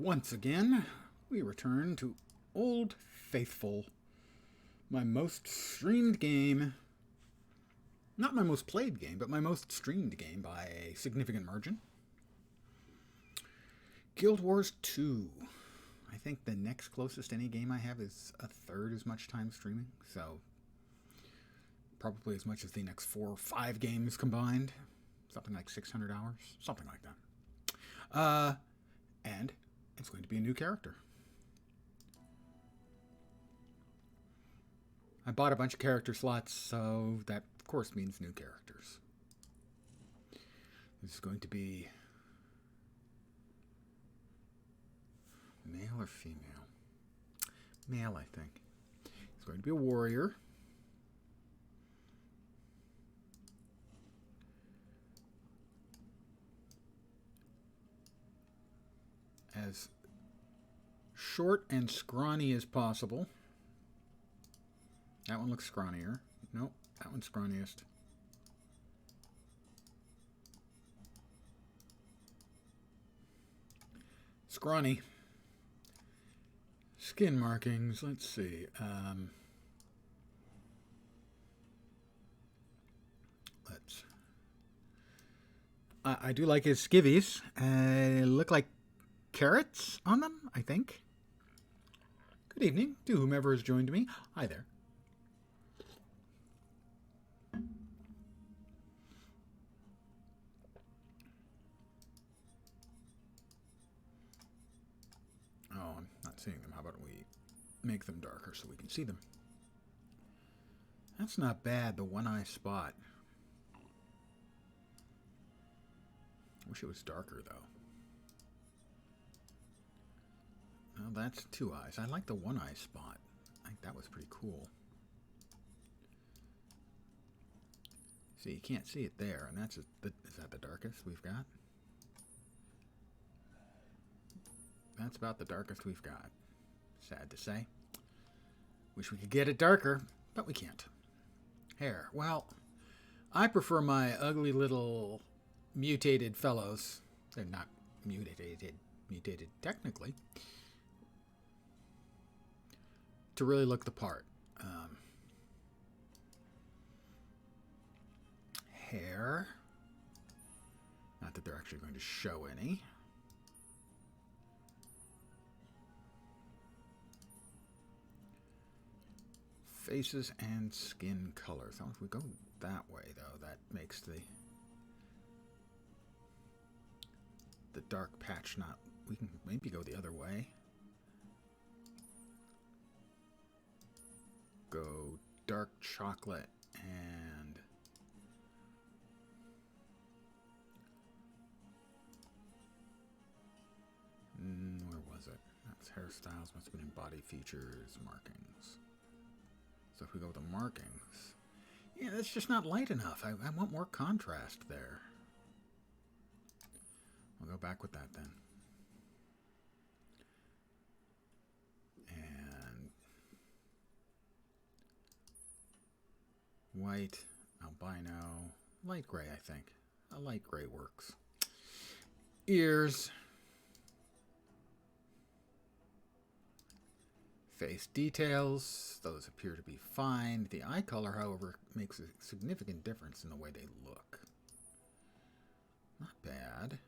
Once again, we return to Old Faithful, my most streamed game. Not my most played game, but my most streamed game by a significant margin. Guild Wars 2. I think the next closest any game I have is a third as much time streaming, so probably as much as the next 4 or 5 games combined. Something like 600 hours, something like that. And it's going to be a new character. I bought a bunch of character slots, so that, of course, means new characters. This is going to be male or female? Male, I think. He's going to be a warrior. As short and scrawny as possible. That one looks scrawnier. Nope, that one's scrawniest. Scrawny. Skin markings, let's see. I do like his skivvies. Look like carrots on them, I think. Good evening to whomever has joined me. Hi there. Oh, I'm not seeing them. How about we make them darker so we can see them? That's not bad, the one-eye spot. Wish it was darker, though. Well, that's 2 eyes. I like the one-eye spot. I think that was pretty cool. See, you can't see it there, and that's is that the darkest we've got? That's about the darkest we've got. Sad to say. Wish we could get it darker, but we can't. Hair. Well, I prefer my ugly little mutated fellows. They're not mutated technically. To really look the part. Hair. Not that they're actually going to show any. Faces and skin colors. So if we go that way, though, that makes the dark patch not... We can maybe go the other way. Go dark chocolate and... where was it? That's hairstyles, must have been in body features, markings. So if we go with the markings... Yeah, that's just not light enough. I want more contrast there. We'll go back with that then. And... white, albino, light gray, I think. A light gray works. Ears... Face details, those appear to be fine. The eye color, however, makes a significant difference in the way they look. Not bad.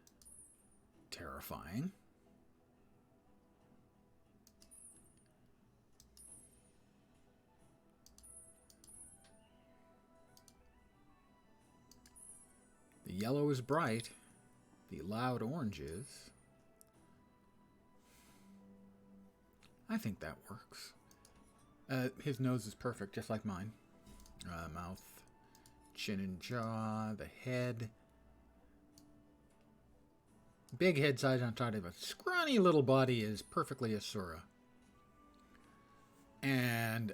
Terrifying. The yellow is bright. The loud orange is... I think that works. His nose is perfect, just like mine. Mouth, chin and jaw, the head. Big head size on top of a scrawny little body is perfectly Asura. And,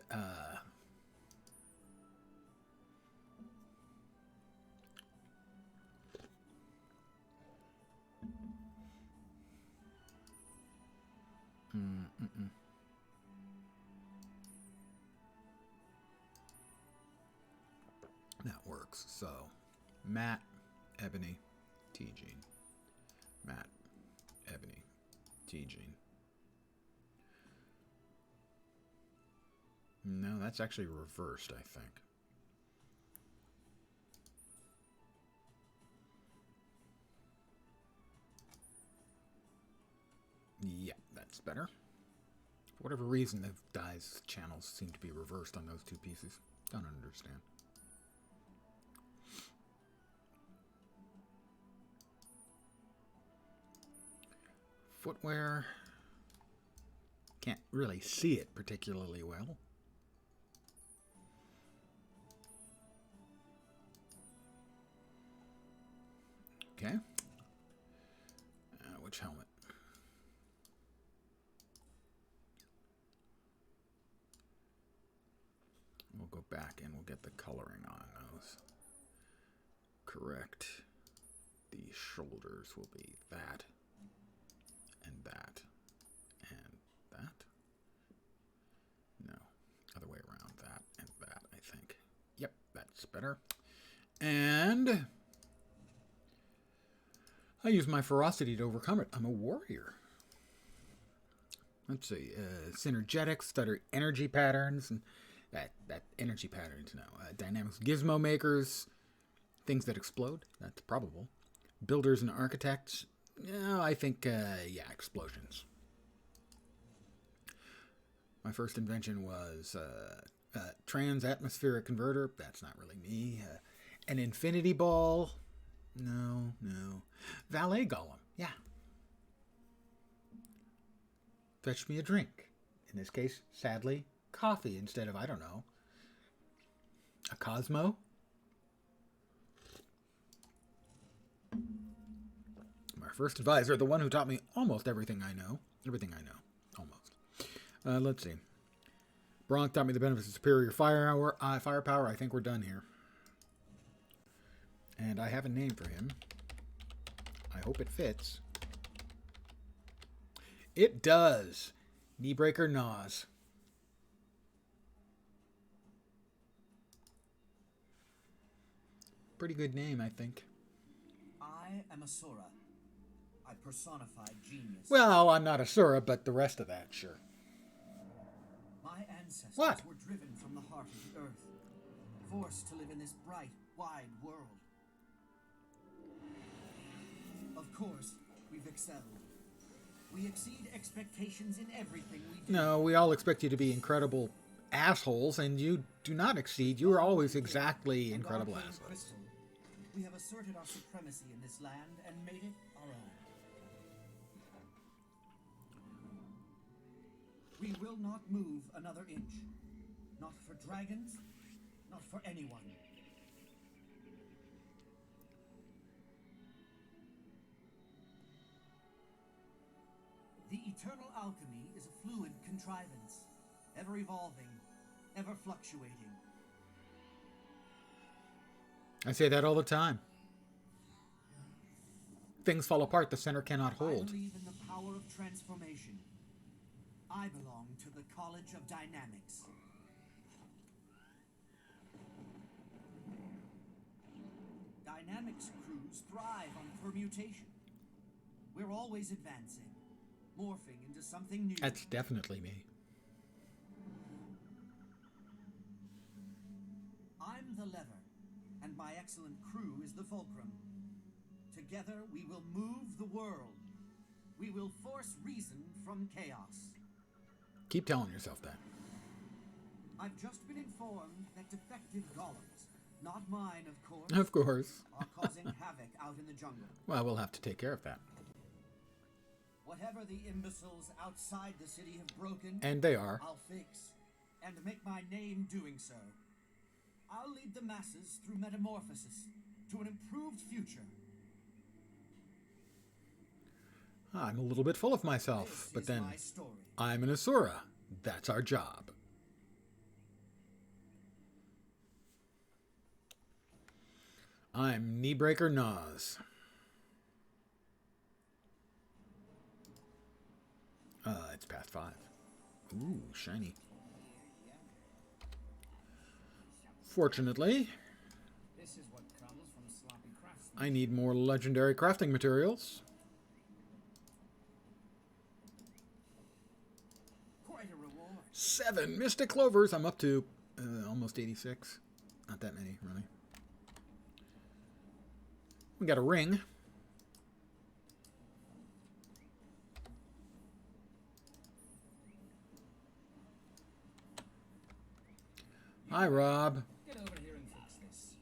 that works. So, matte, ebony, T-Gene. Matte, ebony, T-Gene. No, that's actually reversed, I think. Yeah, that's better. For whatever reason, the dye's channels seem to be reversed on those two pieces. Don't understand. Footwear. Can't really see it particularly well. Okay. Which helmet? We'll go back and we'll get the coloring on those. Correct. The shoulders will be that, and that, and that. No, other way around. That and that, I think. Yep, that's better. And I use my ferocity to overcome it. I'm a warrior. Let's see. Synergetics, stutter energy patterns, and that energy patterns. No, dynamics, gizmo makers, things that explode. That's probable. Builders and architects. No, I think yeah, explosions. My first invention was trans-atmospheric converter. That's not really me. An infinity ball. No. Valet golem. Yeah. Fetch me a drink. In this case, sadly, coffee instead of, I don't know, a Cosmo. My first advisor, the one who taught me almost everything I know. Everything I know. Almost. Let's see. Bronk taught me the benefits of superior firepower. I think we're done here. And I have a name for him. I hope it fits. It does. Kneebreaker Nas. Pretty good name, I think. I am Asura. I personified genius. Well, I'm not Asura, but the rest of that, sure. My ancestors What? were driven from the heart of the earth, forced to live in this bright, wide world. Of course, we've excelled. We exceed expectations in everything we do. No, we all expect you to be incredible assholes, and you do not exceed. You are always exactly incredible assholes. Crystal, we have asserted our supremacy in this land and made it our own. We will not move another inch. Not for dragons, not for anyone. The eternal alchemy is a fluid contrivance, ever evolving, ever fluctuating. I say that all the time. Things fall apart the center cannot hold. I believe in the power of transformation. I belong to the College of Dynamics. Dynamics crews thrive on permutation. We're always advancing, morphing into something new. That's definitely me. I'm the lever, and my excellent crew is the fulcrum. Together we will move the world. We will force reason from chaos. Keep telling yourself that. I've just been informed that defective golems, not mine of course, Of course. are causing havoc out in the jungle. Well, we'll have to take care of that. Whatever the imbeciles outside the city have broken, And they are. I'll fix, and make my name doing so. I'll lead the masses through metamorphosis to an improved future. I'm a little bit full of myself, This but is then my story. I'm an Asura. That's our job. I'm Kneebreaker Nas. It's past 5. Ooh, shiny. Fortunately, This is what comes from sloppy craftsmen. I need more legendary crafting materials. 7 Mystic Clovers. I'm up to almost 86. Not that many, really. We got a ring. Hi, Rob. Get over here and fix this.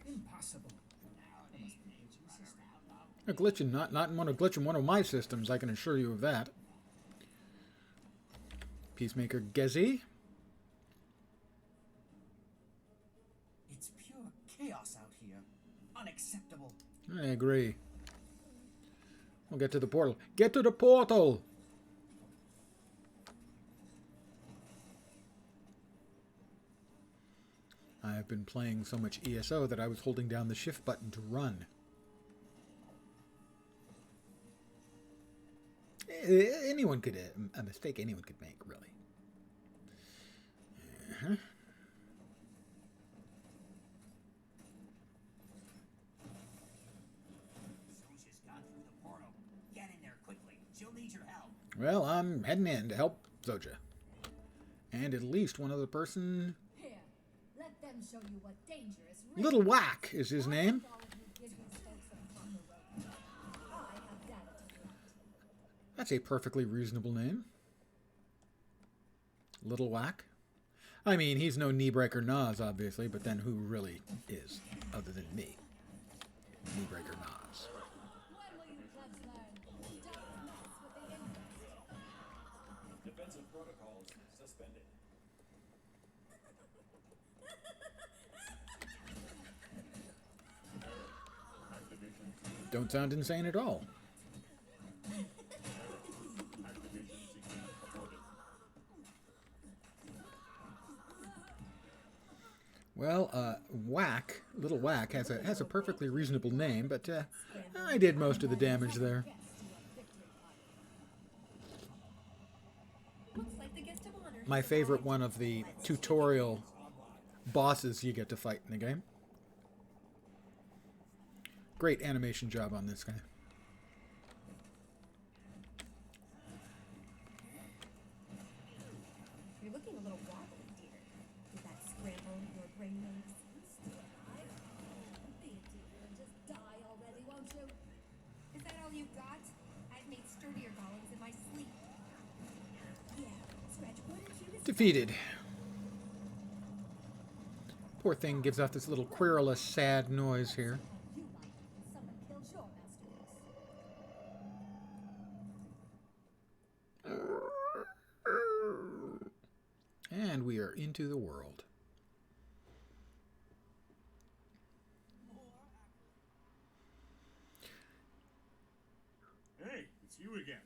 Impossible. There must be a glitch in the system. A glitch in one of my systems, I can assure you of that. Peacemaker Gezi. It's pure chaos out here. Unacceptable. I agree. We'll get to the portal. Get to the portal! I have been playing so much ESO that I was holding down the shift button to run. Anyone could, a mistake anyone could make, really. Zosha's gone through the portal. Get in there quickly. She'll need your help. Well, I'm heading in to help Zoja. And at least one other person... Here, let them show you what dangerous Little Whack is his name. That's a perfectly reasonable name. Little Whack. I mean, he's no knee-breaker Nas, obviously, but then who really is, other than me? Knee-breaker Nas. Defensive protocols suspended. Don't sound insane at all. Well, Whack, Little Whack, has a perfectly reasonable name, but I did most of the damage there. My favorite one of the tutorial bosses you get to fight in the game. Great animation job on this guy. You're looking a little wobbly, dear. Did that scramble your brain waves? Still alive? Be a dear and just die already, won't you? Is that all you've got? I've made sturdier golems in my sleep. Yeah, Scratch, what did you Defeated. Poor thing gives off this little querulous, sad noise here. you like when someone killed your masterpiece? And we are into the world. Hey, it's you again.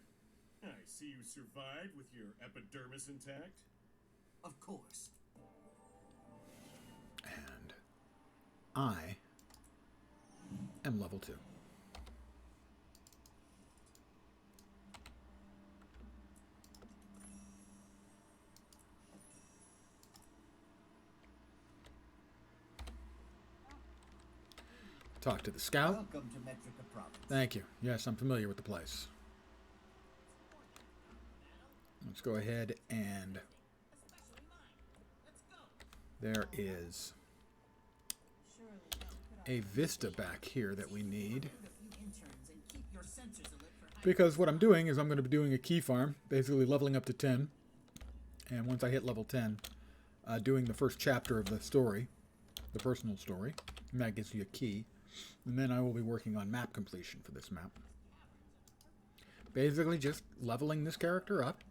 I see you survived with your epidermis intact. Of course. And I am level 2. Talk to the scout. Welcome to Metrica Province. Thank you. Yes, I'm familiar with the place. Let's go ahead and... There is a vista back here that we need. Because what I'm doing is I'm going to be doing a key farm, basically leveling up to 10. And once I hit level 10, doing the first chapter of the story, the personal story. And that gives you a key. And then I will be working on map completion for this map. Basically just leveling this character up.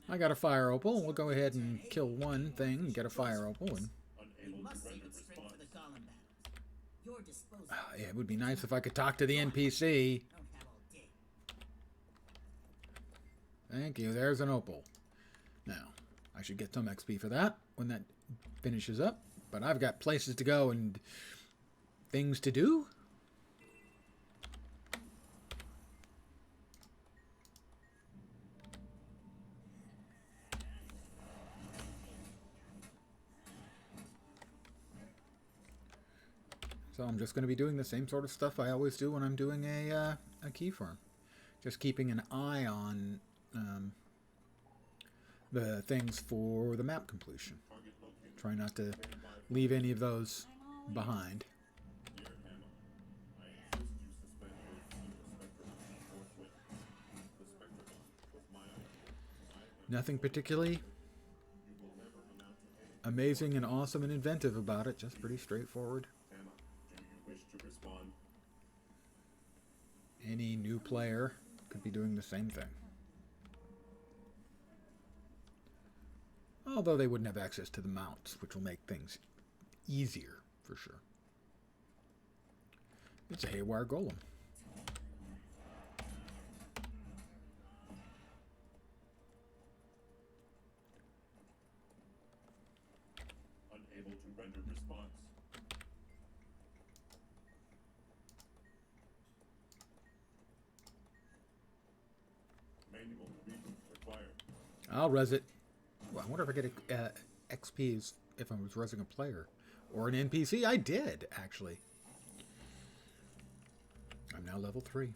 I got a fire opal. We'll go ahead and kill one thing and get a fire opal. And We must save it straight for the golem battles. Your disposal. yeah, it would be nice if I could talk to the NPC. Don't have all day. Thank you. There's an opal. Now, I should get some XP for that when that finishes up. But I've got places to go and things to do. So I'm just going to be doing the same sort of stuff I always do when I'm doing a key farm. Just keeping an eye on the things for the map completion. Try not to leave any of those behind. Nothing particularly amazing and awesome and inventive about it, just pretty straightforward. Any new player could be doing the same thing. Although they wouldn't have access to the mounts, which will make things easier, for sure. It's a haywire golem. Unable to render response. Manual reboot required. I'll res it. Well, I wonder if I get XPs if I was resing a player. Or an NPC. I did, actually. I'm now level 3.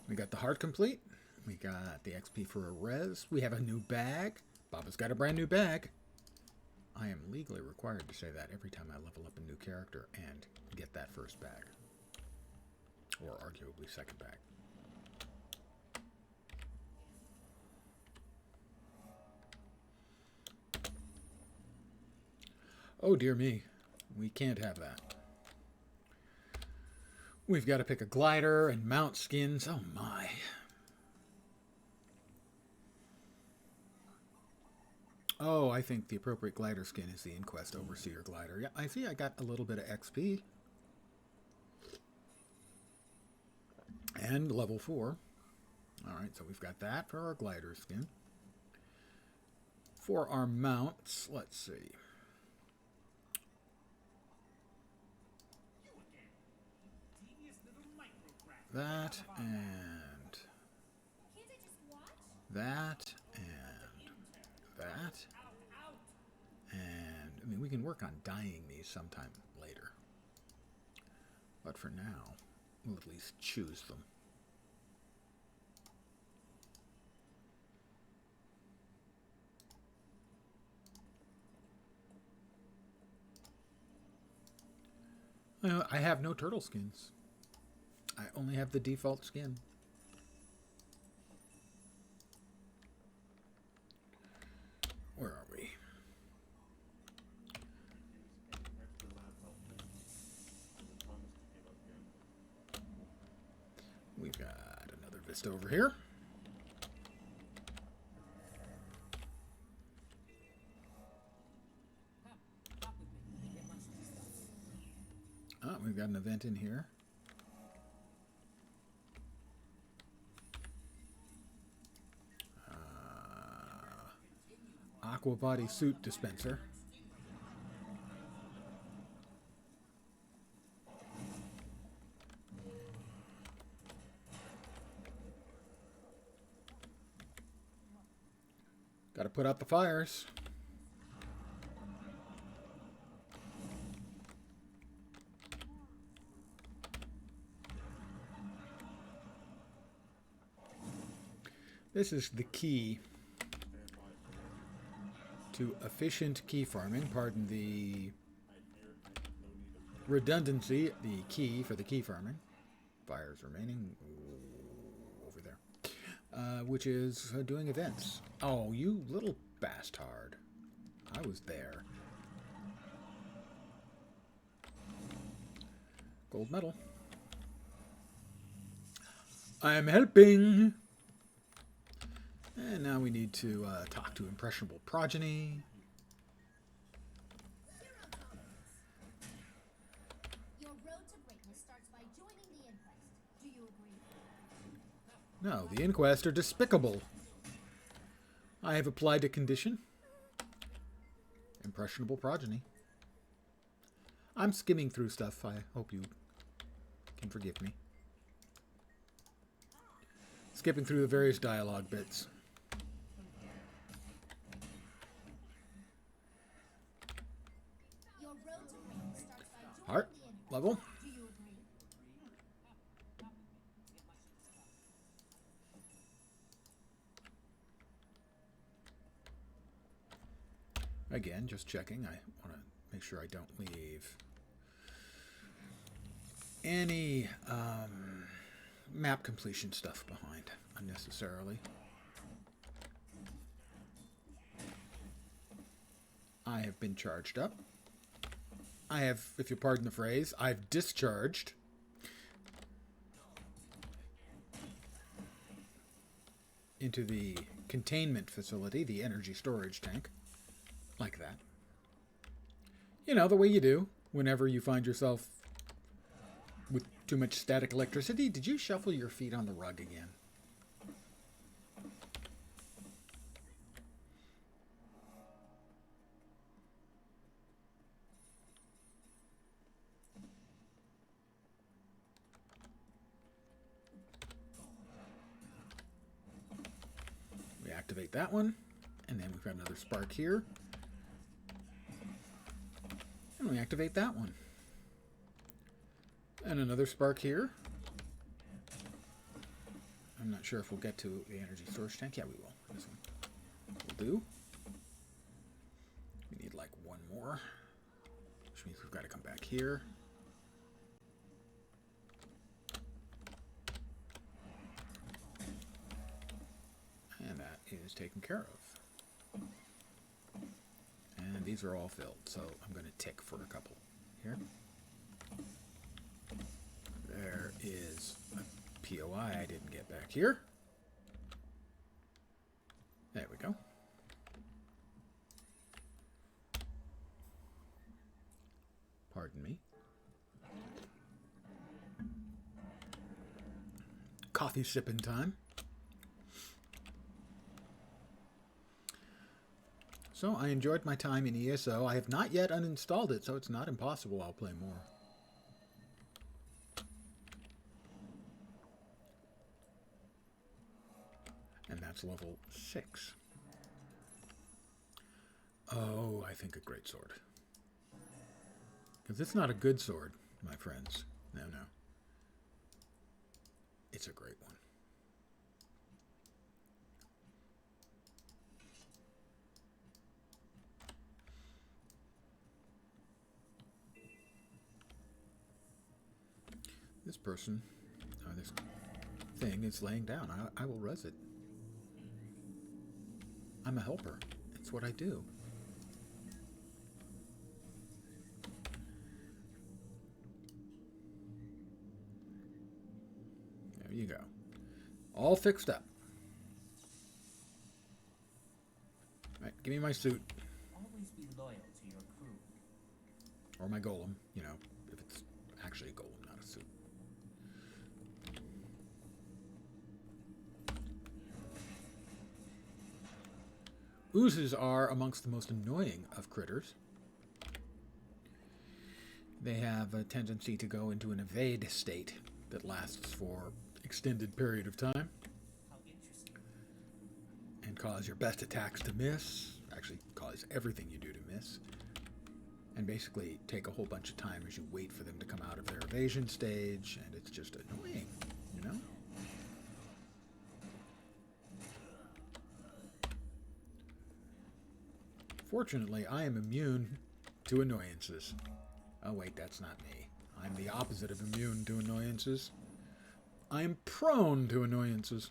We got the heart complete. We got the XP for a res. We have a new bag. Baba's got a brand new bag. I am legally required to say that every time I level up a new character and get that first bag. Or arguably second bag. Oh dear me, we can't have that. We've got to pick a glider and mount skins. Oh my. Oh, I think the appropriate glider skin is the Inquest Overseer glider. Yeah, I see I got a little bit of XP. And level 4. Alright, so we've got that for our glider skin. For our mounts, let's see. That and that and that. And I mean, we can work on dyeing these sometime later. But for now, we'll at least choose them. I have no turtle skins. I only have the default skin. Where are we? We've got another Vista over here. Oh, we've got an event in here. Aqua body suit dispenser. Got to put out the fires. This is the key to efficient key farming. Pardon the redundancy. The key for the key farming. Fires remaining over there. Which is doing events. Oh, you little bastard. I was there. Gold medal. I'm helping. And now we need to talk to Impressionable Progeny. Your road to greatness starts by joining the Inquest. Do you agree? No, the Inquest are despicable. I have applied a condition. Impressionable Progeny. I'm skimming through stuff. I hope you can forgive me. Skipping through the various dialogue bits. Your road to greatness starts by joining Heart. the level. Do you agree? Again, just checking. I want to make sure I don't leave any map completion stuff behind unnecessarily. I have been charged up. I have, if you pardon the phrase, I've discharged. Into the containment facility, the energy storage tank. Like that. You know, the way you do whenever you find yourself with too much static electricity. Did you shuffle your feet on the rug again? We activate that one, and then we've got another spark here. And we activate that one. And another spark here. I'm not sure if we'll get to the energy storage tank. Yeah, we will. This one will do. We need like one more, which means we've got to come back here. And that is taken care of. And these are all filled, so I'm going to tick for a couple here. There is a POI I didn't get back here. There we go. Pardon me. Coffee sipping time. So I enjoyed my time in ESO. I have not yet uninstalled it, so it's not impossible I'll play more. And that's level 6. Oh, I think a great sword. Because it's not a good sword, my friends. No, no. It's a great one. This person, or this thing is laying down. I will res it. I'm a helper. It's what I do. There you go. All fixed up. Right, give me my suit. Always be loyal to your crew. Or my golem, you know, if it's actually a golem, not a suit. Oozes are amongst the most annoying of critters. They have a tendency to go into an evade state that lasts for extended period of time. How interesting. And cause your best attacks to miss. Actually, cause everything you do to miss. And basically take a whole bunch of time as you wait for them to come out of their evasion stage. And it's just annoying, you know? Fortunately, I am immune to annoyances. Oh wait, that's not me. I'm the opposite of immune to annoyances. I am prone to annoyances.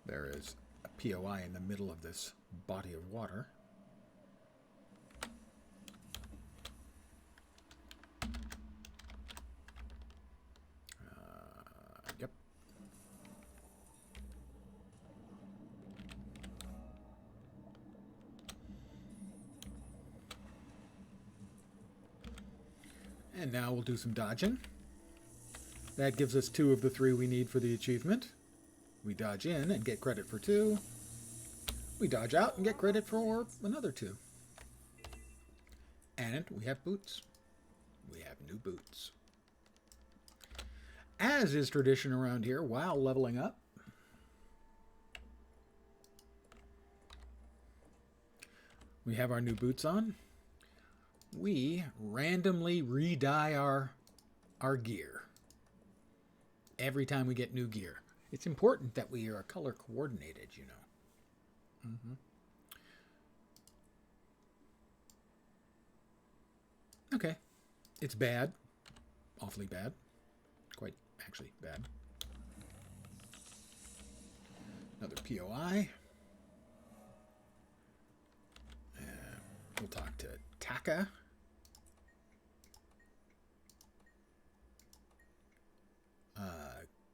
There is a POI in the middle of this body of water. Yep. And now we'll do some dodging. That gives us 2 of the 3 we need for the achievement. We dodge in and get credit for 2. We dodge out and get credit for another 2. And we have boots. We have new boots. as is tradition around here, while leveling up. We have our new boots on. We randomly re-dye our gear every time we get new gear. It's important that we are color coordinated, you know. Okay. It's bad. Awfully bad. Quite actually bad. Another POI. We'll talk to Taka.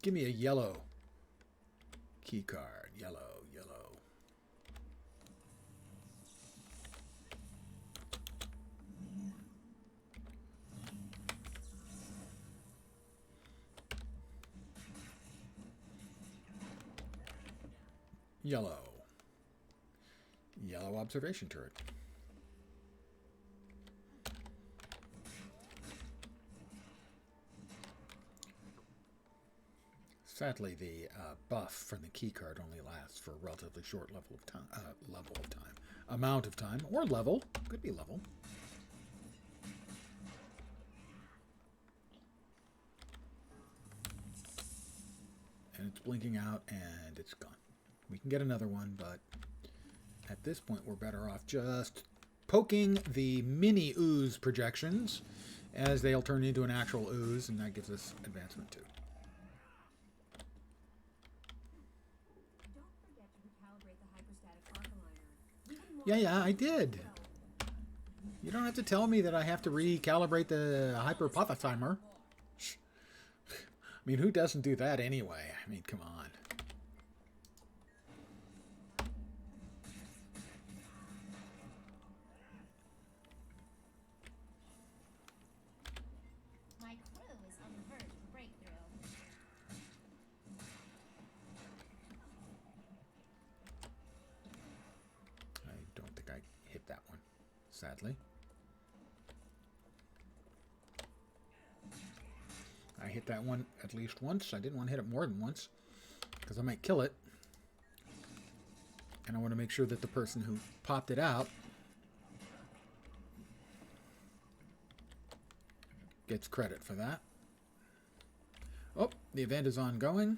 Give me a yellow key card. Yellow. Yellow observation turret. Sadly, the buff from the key card only lasts for a relatively short amount of time, or level. Could be level. And it's blinking out, and it's gone. We can get another one, but at this point, we're better off just poking the mini ooze projections, as they'll turn into an actual ooze, and that gives us advancement too. Yeah, I did. You don't have to tell me that I have to recalibrate the hyperpothetimer. I mean, who doesn't do that anyway? I mean, come on. My crew is on the verge of a breakthrough. I don't think I hit that one, sadly. I hit that one at least once. I didn't want to hit it more than once, because I might kill it. And I want to make sure that the person who popped it out gets credit for that. Oh, the event is ongoing.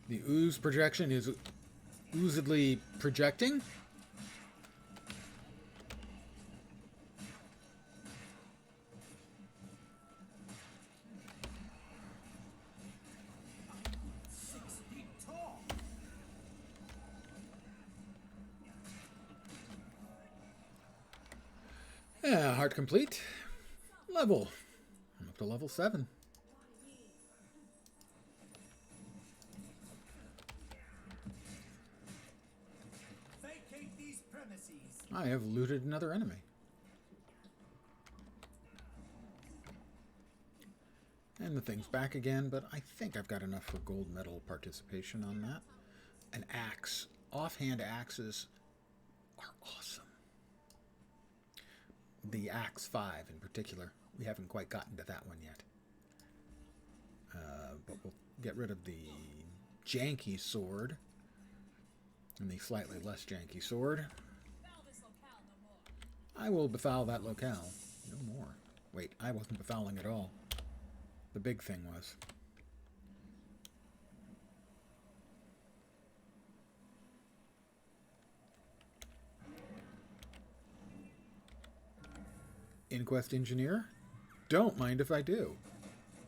The ooze projection is oozedly projecting. Yeah, heart complete. Level. I'm up to level 7. Vacate these premises. I have looted another enemy. And the thing's back again, but I think I've got enough for gold medal participation on that. An axe. Offhand axes are awesome. The Axe 5 in particular. We haven't quite gotten to that one yet. But we'll get rid of the janky sword. And the slightly less janky sword. I will befoul that locale. No more. Wait, I wasn't befouling at all. The big thing was. Inquest engineer? Don't mind if I do.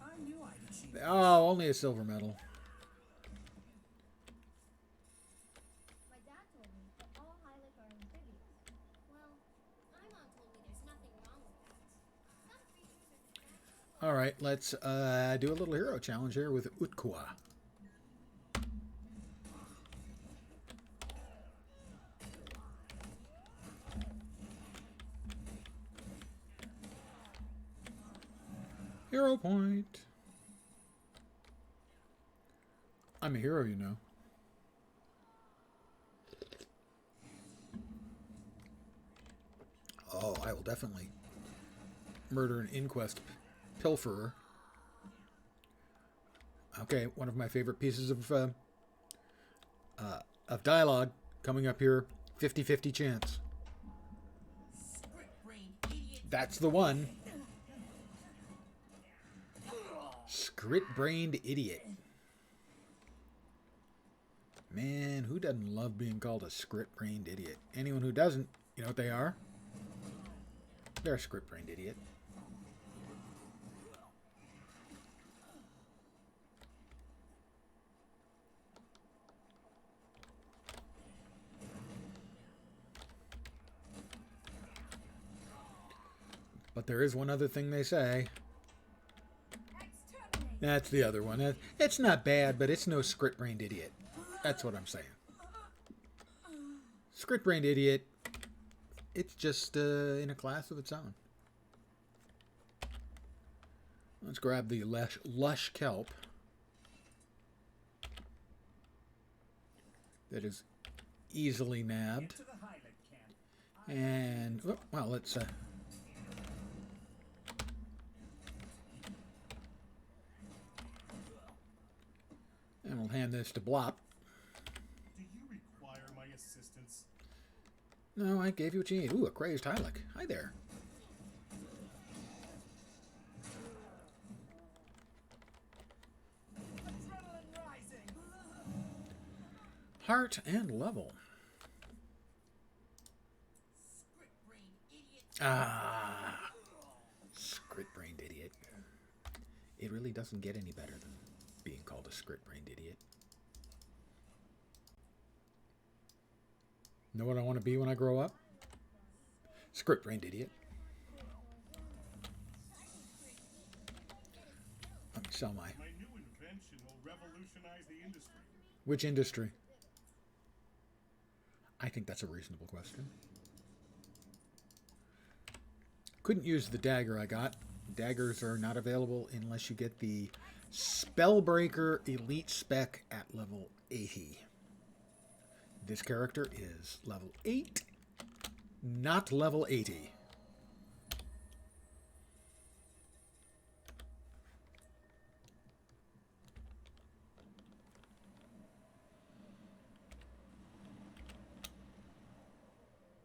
I knew I'd achieve. Oh, only a silver medal. My dad told me that all Hylic are amphibious. Well, my mom told me there's nothing wrong with that. Some creatures are Alright, let's do a little hero challenge here with Utkwa. Hero point. I'm a hero, you know. Oh, I will definitely murder an inquest pilferer Okay, one of my favorite pieces of dialogue coming up here. 50-50 chance. Script-brained idiot. That's the one. Script-brained idiot. Man, who doesn't love being called a script-brained idiot? Anyone who doesn't, you know what they are? They're a script-brained idiot. But there is one other thing they say. Exterminate. That's the other one. It's not bad, but it's no script-brained idiot. That's what I'm saying. Script-brained idiot, it's just in a class of its own. Let's grab the lush kelp. That is easily nabbed. To the Highland camp. And, oh, well, let's... and we'll hand this to Blop. Do you require my assistance? No, I gave you what you need. Ooh, a crazed Hylic. Hi there. Adrenaline rising. Heart and level. Script-brained idiot. Ah. Script-brained idiot. It really doesn't get any better than being called a script-brained idiot. Know what I want to be when I grow up? Script-brained idiot. Let me sell my... My new invention will revolutionize the industry. Which industry? I think that's a reasonable question. Couldn't use the dagger I got. Daggers are not available unless you get the Spellbreaker Elite Spec at level 80. This character is level 8, not level 80.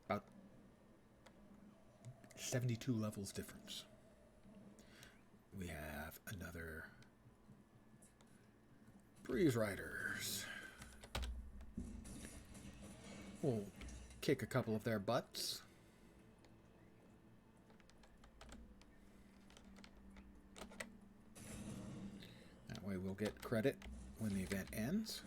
About 72 levels difference. We have another Breeze Riders. We'll kick a couple of their butts. That way we'll get credit when the event ends.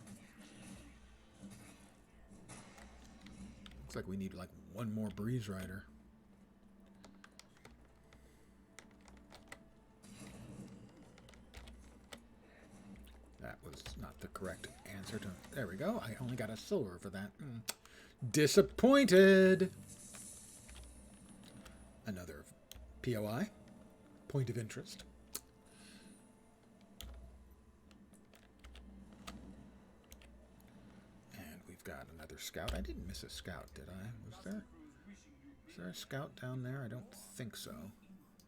Looks like we need like one more Breeze Rider. That was not the correct answer to... There we go. I only got a silver for that. Disappointed! Another POI. Point of interest. And we've got another scout. I didn't miss a scout, did I? Was there a scout down there? I don't think so.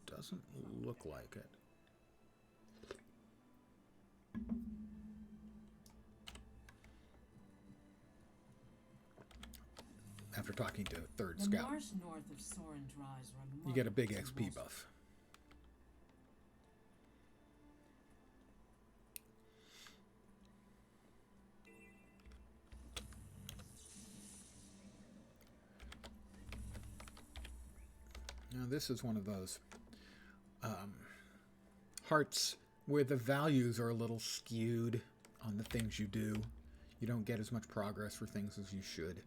Doesn't look like it. After talking to third The scout, marsh north of Soren Dries you get a big remarkable XP most- buff. Now this is one of those hearts where the values are a little skewed on the things you do. You don't get as much progress for things as you should.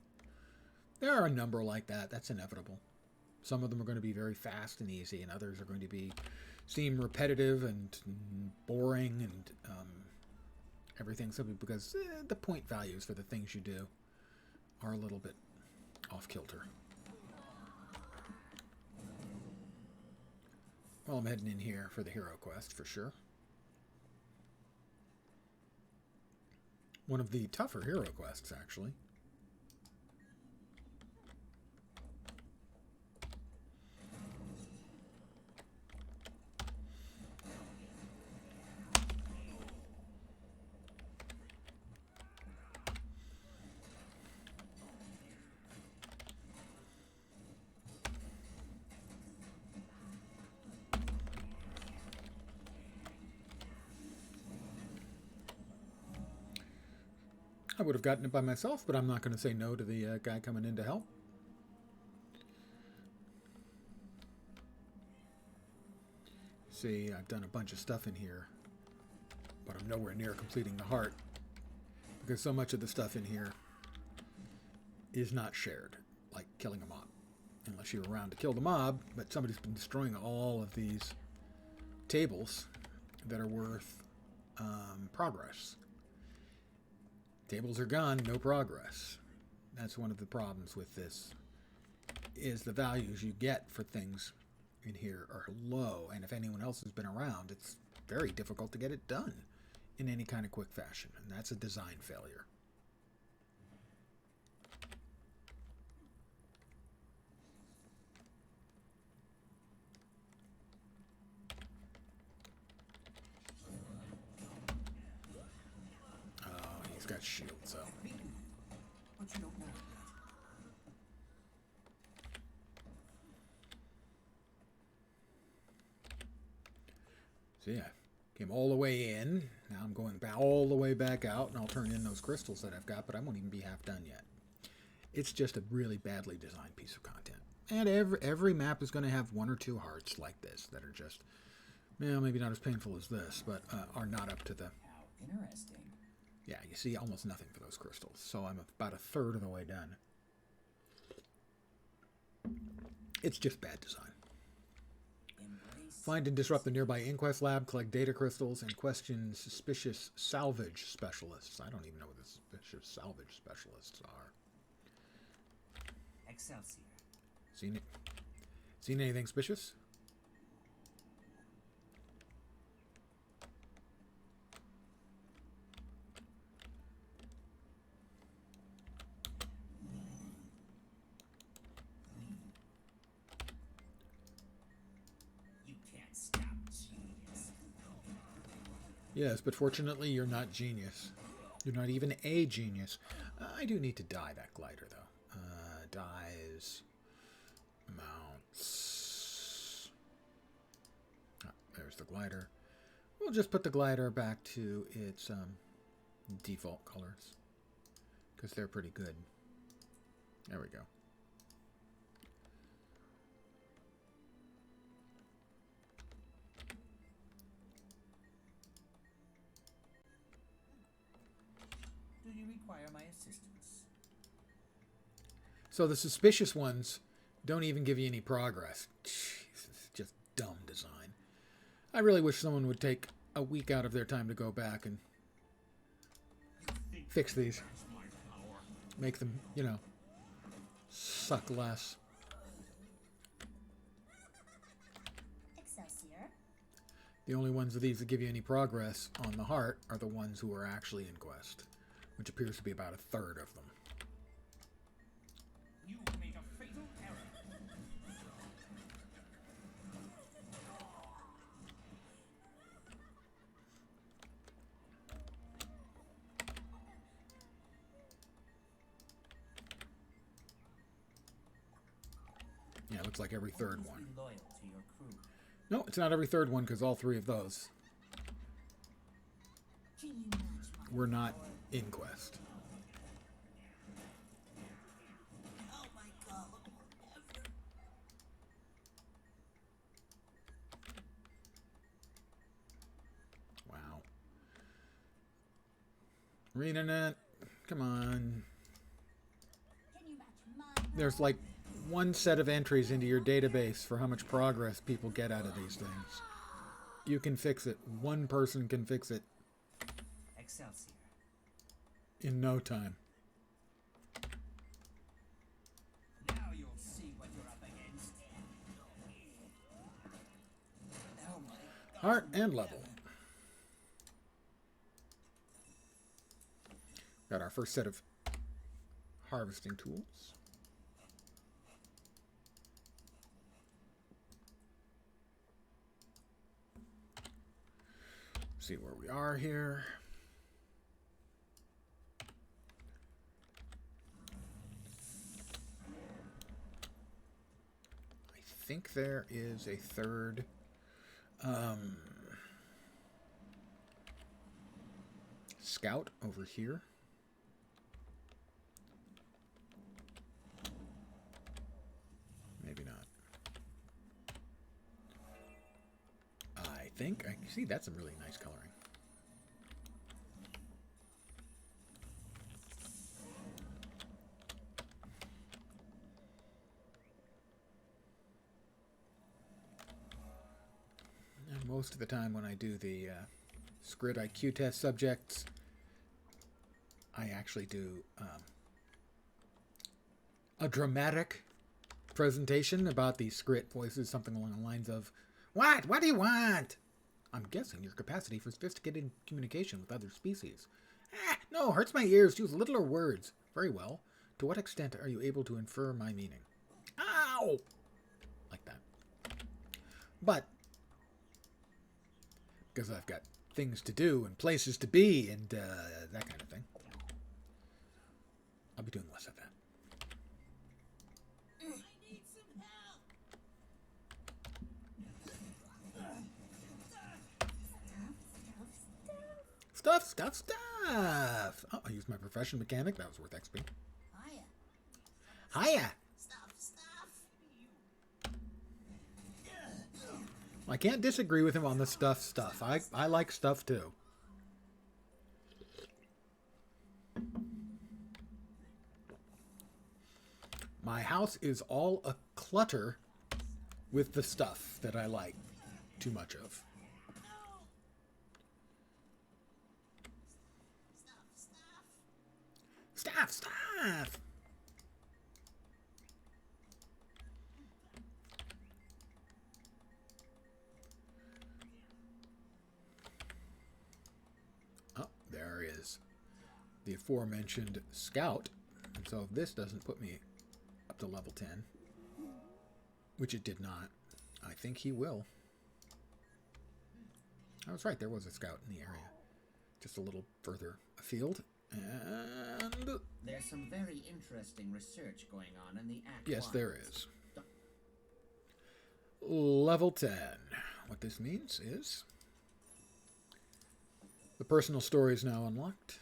There are a number like that. That's inevitable. Some of them are going to be very fast and easy, and others are going to seem repetitive and boring and everything, simply because the point values for the things you do are a little bit off kilter. Well, I'm heading in here for the hero quest for sure. One of the tougher hero quests, actually. I would have gotten it by myself, but I'm not going to say no to the guy coming in to help. See, I've done a bunch of stuff in here, but I'm nowhere near completing the heart because so much of the stuff in here is not shared, like killing a mob. Unless you're around to kill the mob, but somebody's been destroying all of these tables that are worth progress. Tables are gone, no progress. That's one of the problems with this, is the values you get for things in here are low, and if anyone else has been around, it's very difficult to get it done in any kind of quick fashion, and that's a design failure. Oh, he's got shield, so. But you don't know it yet. So yeah, came all the way in. Now I'm going back all the way back out, and I'll turn in those crystals that I've got, but I won't even be half done yet. It's just a really badly designed piece of content. And every map is going to have one or two hearts like this that are just, well, maybe not as painful as this, but are not up to the... How interesting. Yeah, you see almost nothing for those crystals. So I'm about a third of the way done. It's just bad design. Find and disrupt the nearby inquest lab, collect data crystals, and question suspicious salvage specialists. I don't even know what the suspicious salvage specialists are. Excelsior. Seen anything suspicious? You can't stop genius. Yes, but fortunately you're not genius. You're not even a genius. I do need to dye that glider, though. Dyes, mounts. Oh, there's the glider. We'll just put the glider back to its default colors, because they're pretty good. There we go. Do you require my assistance? So the suspicious ones don't even give you any progress. Jeez, it's just dumb design. I really wish someone would take a week out of their time to go back and fix these. Make them, you know, suck less. Excelsior. The only ones of these that give you any progress on the heart are the ones who are actually in quest, which appears to be about a third of them. You made a fatal error. Yeah, it looks like every third Always one. be loyal to your crew. No, it's not every third one, because all three of those Can you match my were not in quest. Oh my god. Wow. ArenaNet, come on. Can you match my There's like one set of entries into your database for how much progress people get out of these things. You can fix it. One person can fix it Excelsior. in no time. Now you'll see what you're up against. Oh my god. Heart and level. Got our first set of harvesting tools. See where we are here. I think there is a third scout over here. think I see that's some really nice coloring. And most of the time when I do the Scrit IQ test subjects, I actually do a dramatic presentation about the Scrit voices, something along the lines of, "What? What do you want?" "I'm guessing your capacity for sophisticated communication with other species." No, hurts my ears to use littler words." "Very well. To what extent are you able to infer my meaning?" "Ow!" Like that. But because I've got things to do and places to be and that kind of thing, I'll be doing less of that. Stuff. Oh, I used my profession mechanic. That was worth XP. Hiya. Stuff. I can't disagree with him on the stuff. I like stuff too. My house is all a clutter with the stuff that I like too much of. Stuff. Oh, there is the aforementioned scout. And so if this doesn't put me up to level 10, which it did not, I think he will. I was right, there was a scout in the area. Just a little further afield. And there's some very interesting research going on in the Act. Yes, there is. Level 10. What this means is the personal story is now unlocked.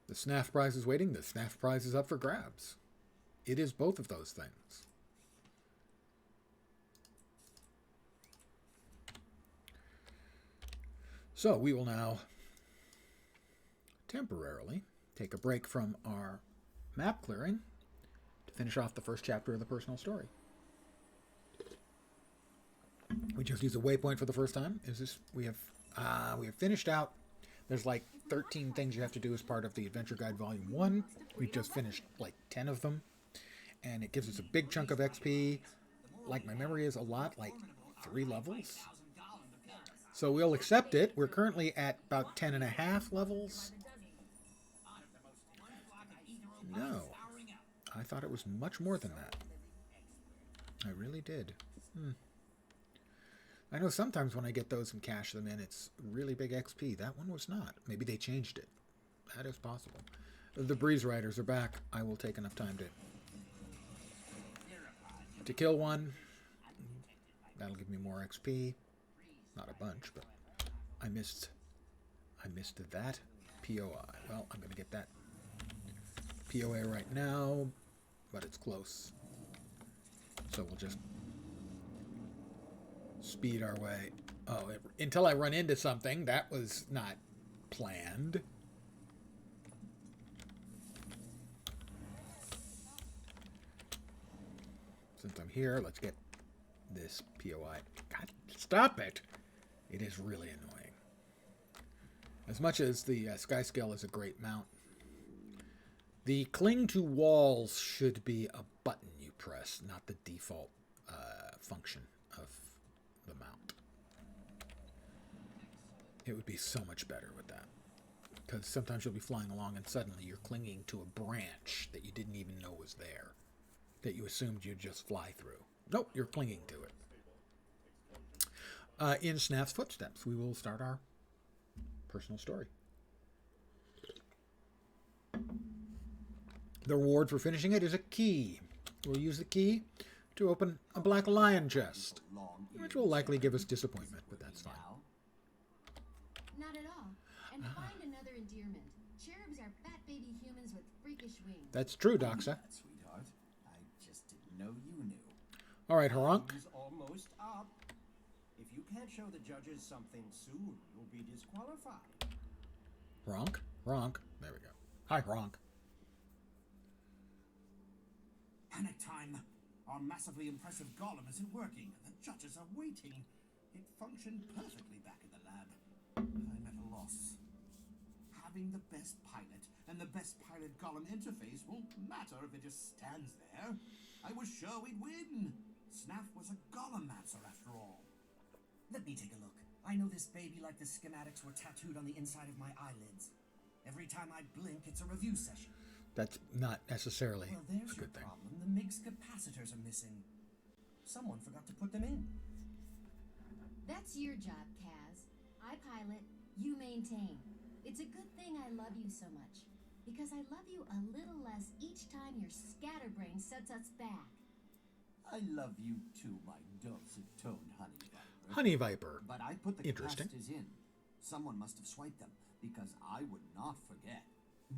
The SNAF prize is waiting. The SNAF prize is up for grabs. It is both of those things. So we will now temporarily take a break from our map clearing to finish off the first chapter of the personal story. We just use a waypoint for the first time. We have finished out. There's like 13 things you have to do as part of the Adventure Guide Volume 1. We've just finished like 10 of them. And it gives us a big chunk of XP. Like my memory is a lot, like 3 levels. So we'll accept it. We're currently at about 10.5 levels. No. I thought it was much more than that. I really did. I know sometimes when I get those and cash them in, it's really big XP. That one was not. Maybe they changed it. That is possible. The Breeze Riders are back. I will take enough time to kill one. That'll give me more XP. Not a bunch, but I missed that POI. Well, I'm going to get that POA right now, but it's close. So we'll just speed our way. Oh, until I run into something. That was not planned. Since I'm here, let's get this POI. God, stop it! It is really annoying. As much as the Sky Scale is a great mount, the cling to walls should be a button you press, not the default function of the mount. It would be so much better with that. Because sometimes you'll be flying along and suddenly you're clinging to a branch that you didn't even know was there, that you assumed you'd just fly through. Nope, you're clinging to it. In Snaf's footsteps, we will start our personal story. The reward for finishing it is a key. We'll use the key to open a black lion chest, which will likely give us disappointment, but that's fine. Not at all. And find another endearment. Cherubs are fat baby humans with freakish wings. That's true, Doxa. That, sweetheart. I just didn't know you knew. All right, Haronk. Time's almost up. If you can't show the judges something soon, you'll be disqualified. Ronk. Ronk. There we go. Hi, Ronk. Panic time. Our massively impressive golem isn't working. The judges are waiting. It functioned perfectly back in the lab. I'm at a loss. Having the best pilot and the best pilot golem interface won't matter if it just stands there. I was sure we'd win. Snaff was a golemancer after all. Let me take a look. I know this baby like the schematics were tattooed on the inside of my eyelids. Every time I blink, it's a review session. That's not necessarily Well, there's a your good thing. problem. The MIG's capacitors are missing. Someone forgot to put them in. That's your job, Kaz. I pilot, you maintain. It's a good thing I love you so much, because I love you a little less each time your scatterbrain sets us back. I love you too, my dulcet-toned honey viper. Honey Viper. But I put the Interesting. capacitors in. Someone must have swiped them, because I would not forget.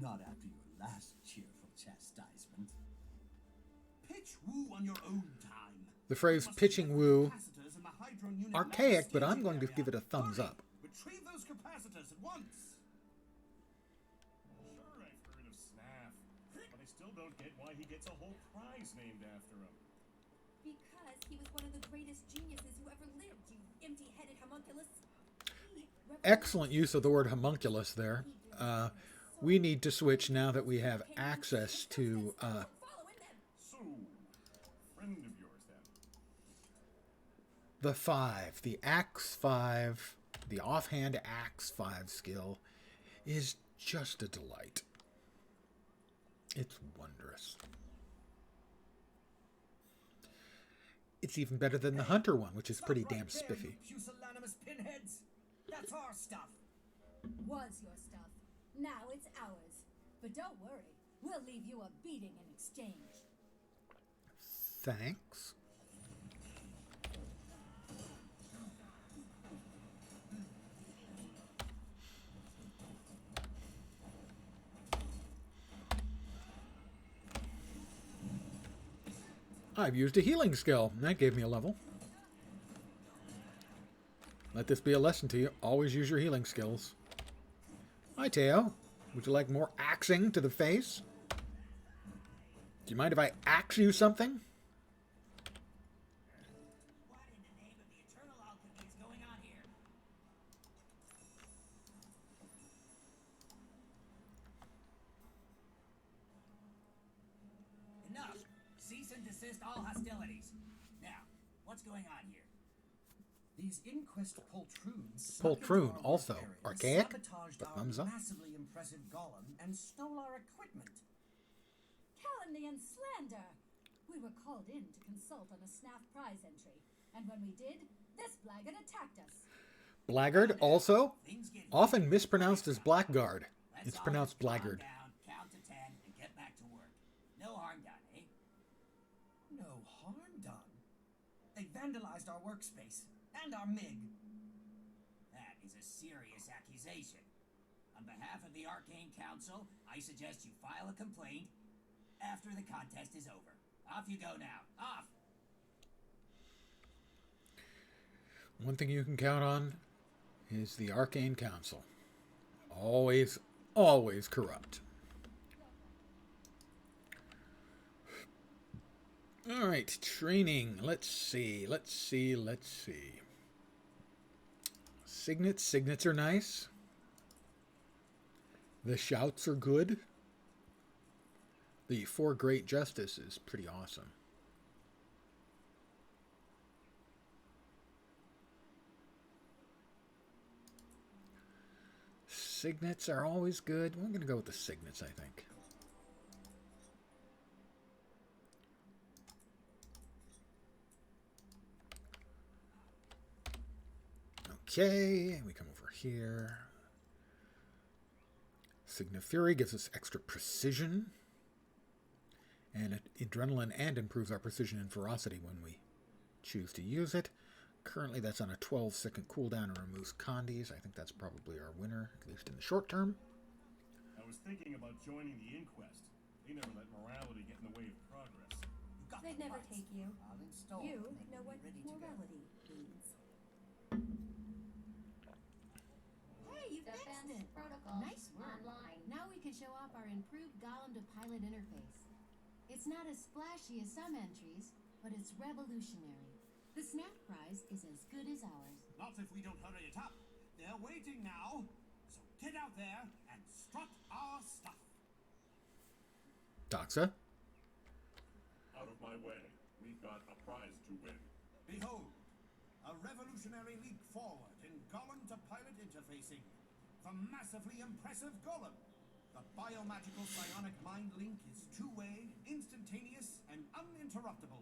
Not after your last cheerful chastisement. Pitch woo on your own time. The phrase Must pitching have woo, capacitors in the Hydron unit archaic, but lab I'm going to staging give it a area. thumbs Hurry, up. Retrieve those capacitors at once. Sure, I've heard of Snaff, but I still don't get why he gets a whole prize named after him. Because he was one of the greatest geniuses who ever lived, you empty-headed homunculus. Excellent use of the word homunculus there. We need to switch now that we have access to Follow in them. So, friend of yours then? the 5. The Axe 5, the offhand Axe 5 skill is just a delight. It's wondrous. It's even better than the Hunter one, which is Stop pretty right damn there, spiffy. you pusillanimous pinheads. That's our stuff. Was your stuff. Now it's ours. But don't worry, we'll leave you a beating in exchange. Thanks. I've used a healing skill. That gave me a level. Let this be a lesson to you. Always use your healing skills. Hi, Teo. Would you like more axing to the face? Do you mind if I axe you something? What in the name of the eternal alchemy is going on here? Enough! Cease and desist all hostilities. Now, what's going on here? These inquest poltroons Poltroon, also archaic, sabotaged but our thumbs up. massively impressive golem and stole our equipment. Calumny and slander! We were called in to consult on a Snaff prize entry, and when we did, this blackguard attacked us. Blackguard, also Things get often mispronounced as blackguard. Let's It's all pronounced just calm blackguard. down, count to 10, and get back to work. No harm done, eh? No harm done? They vandalized our workspace and our MIG. That is a serious accusation. On behalf of the Arcane Council, I suggest you file a complaint after the contest is over. Off you go now. Off! One thing you can count on is the Arcane Council. Always, always corrupt. All right, training. Let's see. Signets are nice. The shouts are good. The 4 Great Justice is pretty awesome. Signets are always good. We're going to go with the signets, I think. Okay, we come over here. Signet Fury gives us extra precision. And adrenaline and improves our precision and ferocity when we choose to use it. Currently that's on a 12-second cooldown and removes Condis. I think that's probably our winner, at least in the short term. I was thinking about joining the inquest. They never let morality get in the way of progress. You got They'd the never rights. take you. I'll install You the thing know when what we're ready to go. morality means. Hey, you fixed Defense it! protocols Nice work. online. Now we can show off our improved Golem to pilot interface. It's not as splashy as some entries, but it's revolutionary. The Snap prize is as good as ours. Not if we don't hurry it up. They're waiting now. So get out there and strut our stuff. Doxa? Out of my way. We've got a prize to win. Behold, a revolutionary leap forward in Golem to pilot interfacing. The massively impressive Golem. The biomagical psionic mind link is two-way, instantaneous, and uninterruptible.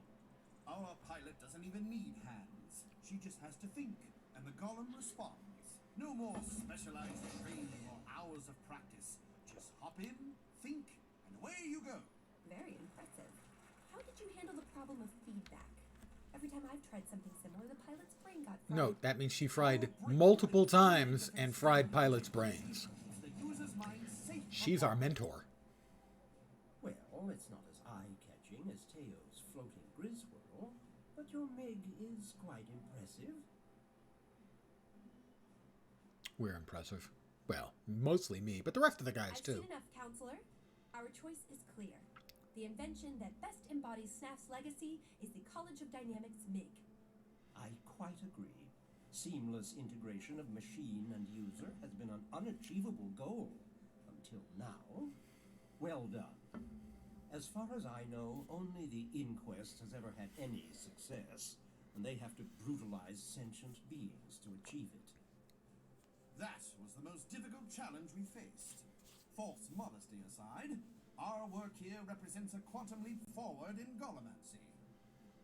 Our pilot doesn't even need hands. She just has to think, and the Golem responds. No more specialized training or hours of practice. Just hop in, think, and away you go. Very impressive. How did you handle the problem of feedback? Every time I've tried something similar, the pilot's brain got fried. No, that means she fried multiple times and fried pilots' brains. The user's mind safe. She's our mentor. Well, it's not as eye-catching as Teo's floating Griswirl, but your Mig is quite impressive. We're impressive. Well, mostly me, but the rest of the guys I've too. seen enough, Counselor. Our choice is clear. The invention that best embodies SNAF's legacy is the College of Dynamics MIG. I quite agree. Seamless integration of machine and user has been an unachievable goal until now. Well done. As far as I know, only the Inquest has ever had any success, and they have to brutalize sentient beings to achieve it. That was the most difficult challenge we faced. False modesty aside, our work here represents a quantum leap forward in Golemancy.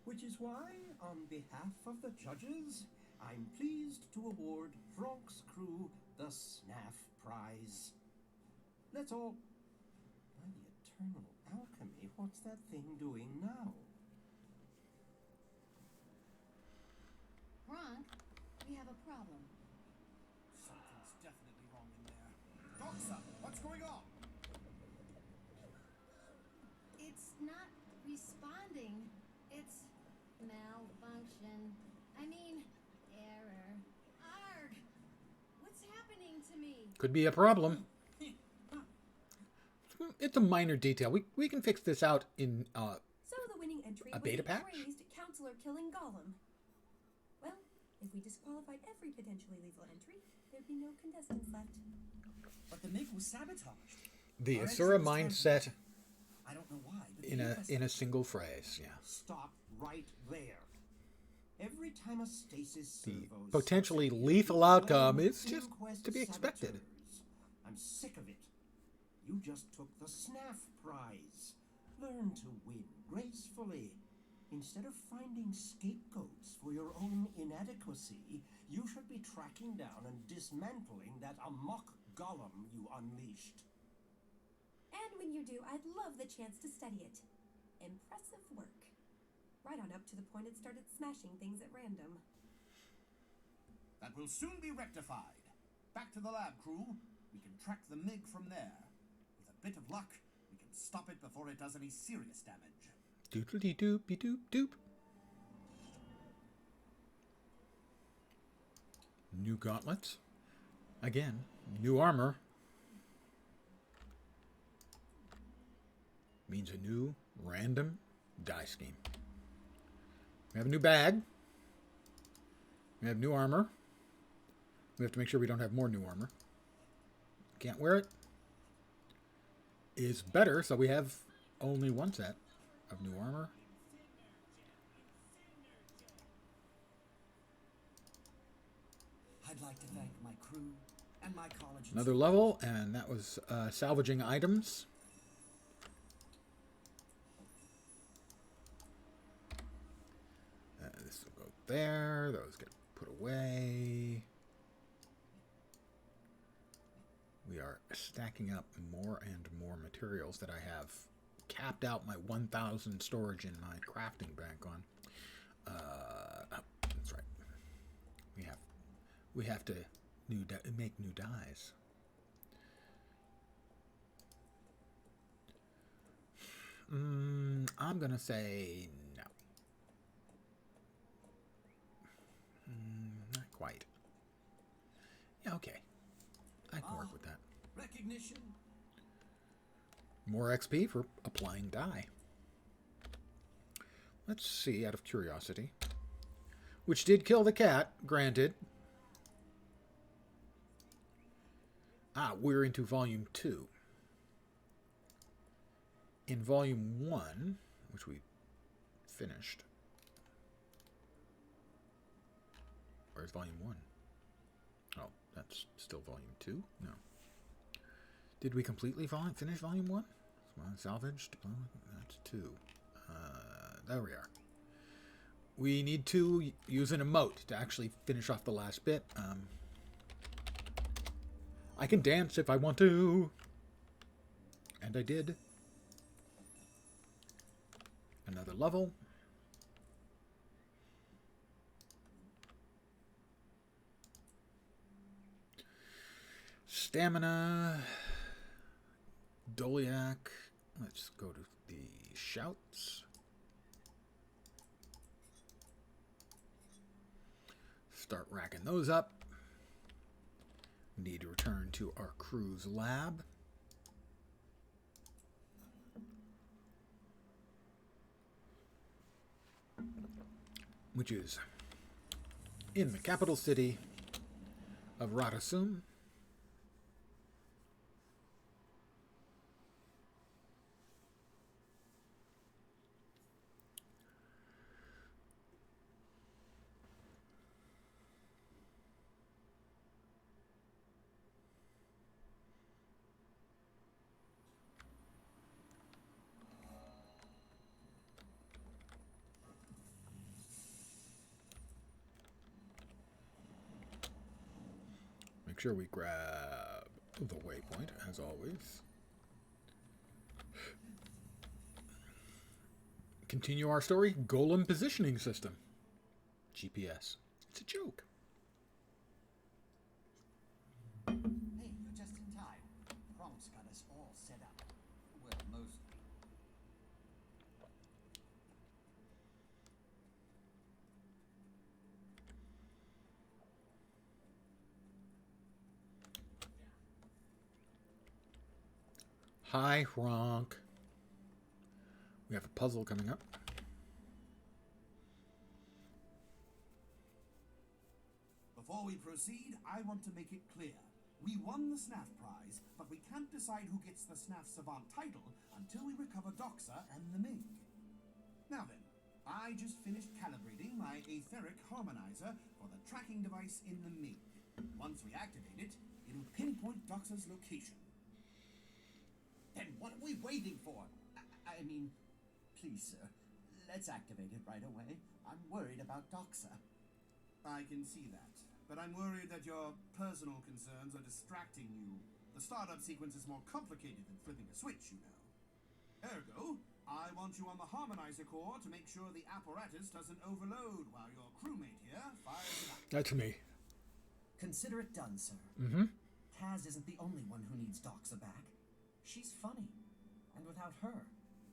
Which is why, on behalf of the judges, I'm pleased to award Fronk's crew the Snaf Prize. Let's all... By the eternal alchemy, what's that thing doing now? Gronk, we have a problem. Something's definitely wrong in there. Doxa, what's going on? It's not responding. It's malfunction. I mean, error. Arg! What's happening to me? Could be a problem. It's a minor detail. We can fix this out in So the winning entry A was beta a patch? praised Counselor killing Golem. Well, if we disqualified every potentially lethal entry, there'd be no contestants left. But the MiG was sabotaged. the Our Asura entry was mindset I don't know why, but in a single phrase. Yeah. Stop right there. Every time a stasis The servo potentially succeeds, lethal you outcome blame is just Inquest to be expected. saboteurs. I'm sick of it. You just took the Snaf Prize. Learn to win gracefully. Instead of finding scapegoats for your own inadequacy, you should be tracking down and dismantling that amok golem you unleashed. And when you do, I'd love the chance to study it. Impressive work. Right on up to the point it started smashing things at random. That will soon be rectified. Back to the lab, crew. We can track the MiG from there. With a bit of luck, we can stop it before it does any serious damage. Doodly doopy doop doop. New gauntlets. Again, new armor. Means a new random die scheme. We have a new bag. We have new armor. We have to make sure we don't have more new armor. Can't wear it. Is better, so we have only one set of new armor. I'd like to thank my crew and my college. Another level, and that was salvaging items. This will go there. Those get put away. We are stacking up more and more materials that I have capped out my 1,000 storage in my crafting bank on. Oh, that's right. We have to make new dyes. I'm going to say no. Not quite. Yeah, okay. I can work with that. Recognition. More XP for applying dye. Let's see, out of curiosity. Which did kill the cat, granted. Ah, we're into Volume 2. In Volume 1, which we finished. Where's Volume 1? Oh, that's still Volume 2? No. Did we completely finish Volume 1? Salvaged? That's 2. There we are. We need to use an emote to actually finish off the last bit. I can dance if I want to. And I did. Another level. Stamina. Doliac. Let's go to the shouts. Start racking those up. Need to return to our crew's lab. Which is in the capital city of Radasum. Make sure we grab the waypoint, as always. Continue our story. Golem positioning system. GPS. It's a joke. Hey, you're just in time. Prompt's got us all set up. Well, mostly. Hi, Ronk. We have a puzzle coming up. Before we proceed, I want to make it clear. We won the SNAF prize, but we can't decide who gets the SNAF Savant title until we recover Doxa and the Mig. Now then, I just finished calibrating my etheric harmonizer for the tracking device in the Mig. Once we activate it, it'll pinpoint Doxa's location. Then what are we waiting for? I mean, please, sir, let's activate it right away. I'm worried about Doxa. I can see that, but I'm worried that your personal concerns are distracting you. The startup sequence is more complicated than flipping a switch, you know. Ergo, I want you on the harmonizer core to make sure the apparatus doesn't overload while your crewmate here fires it up. That's me. Consider it done, sir. Kaz isn't the only one who needs Doxa back. She's funny, and without her,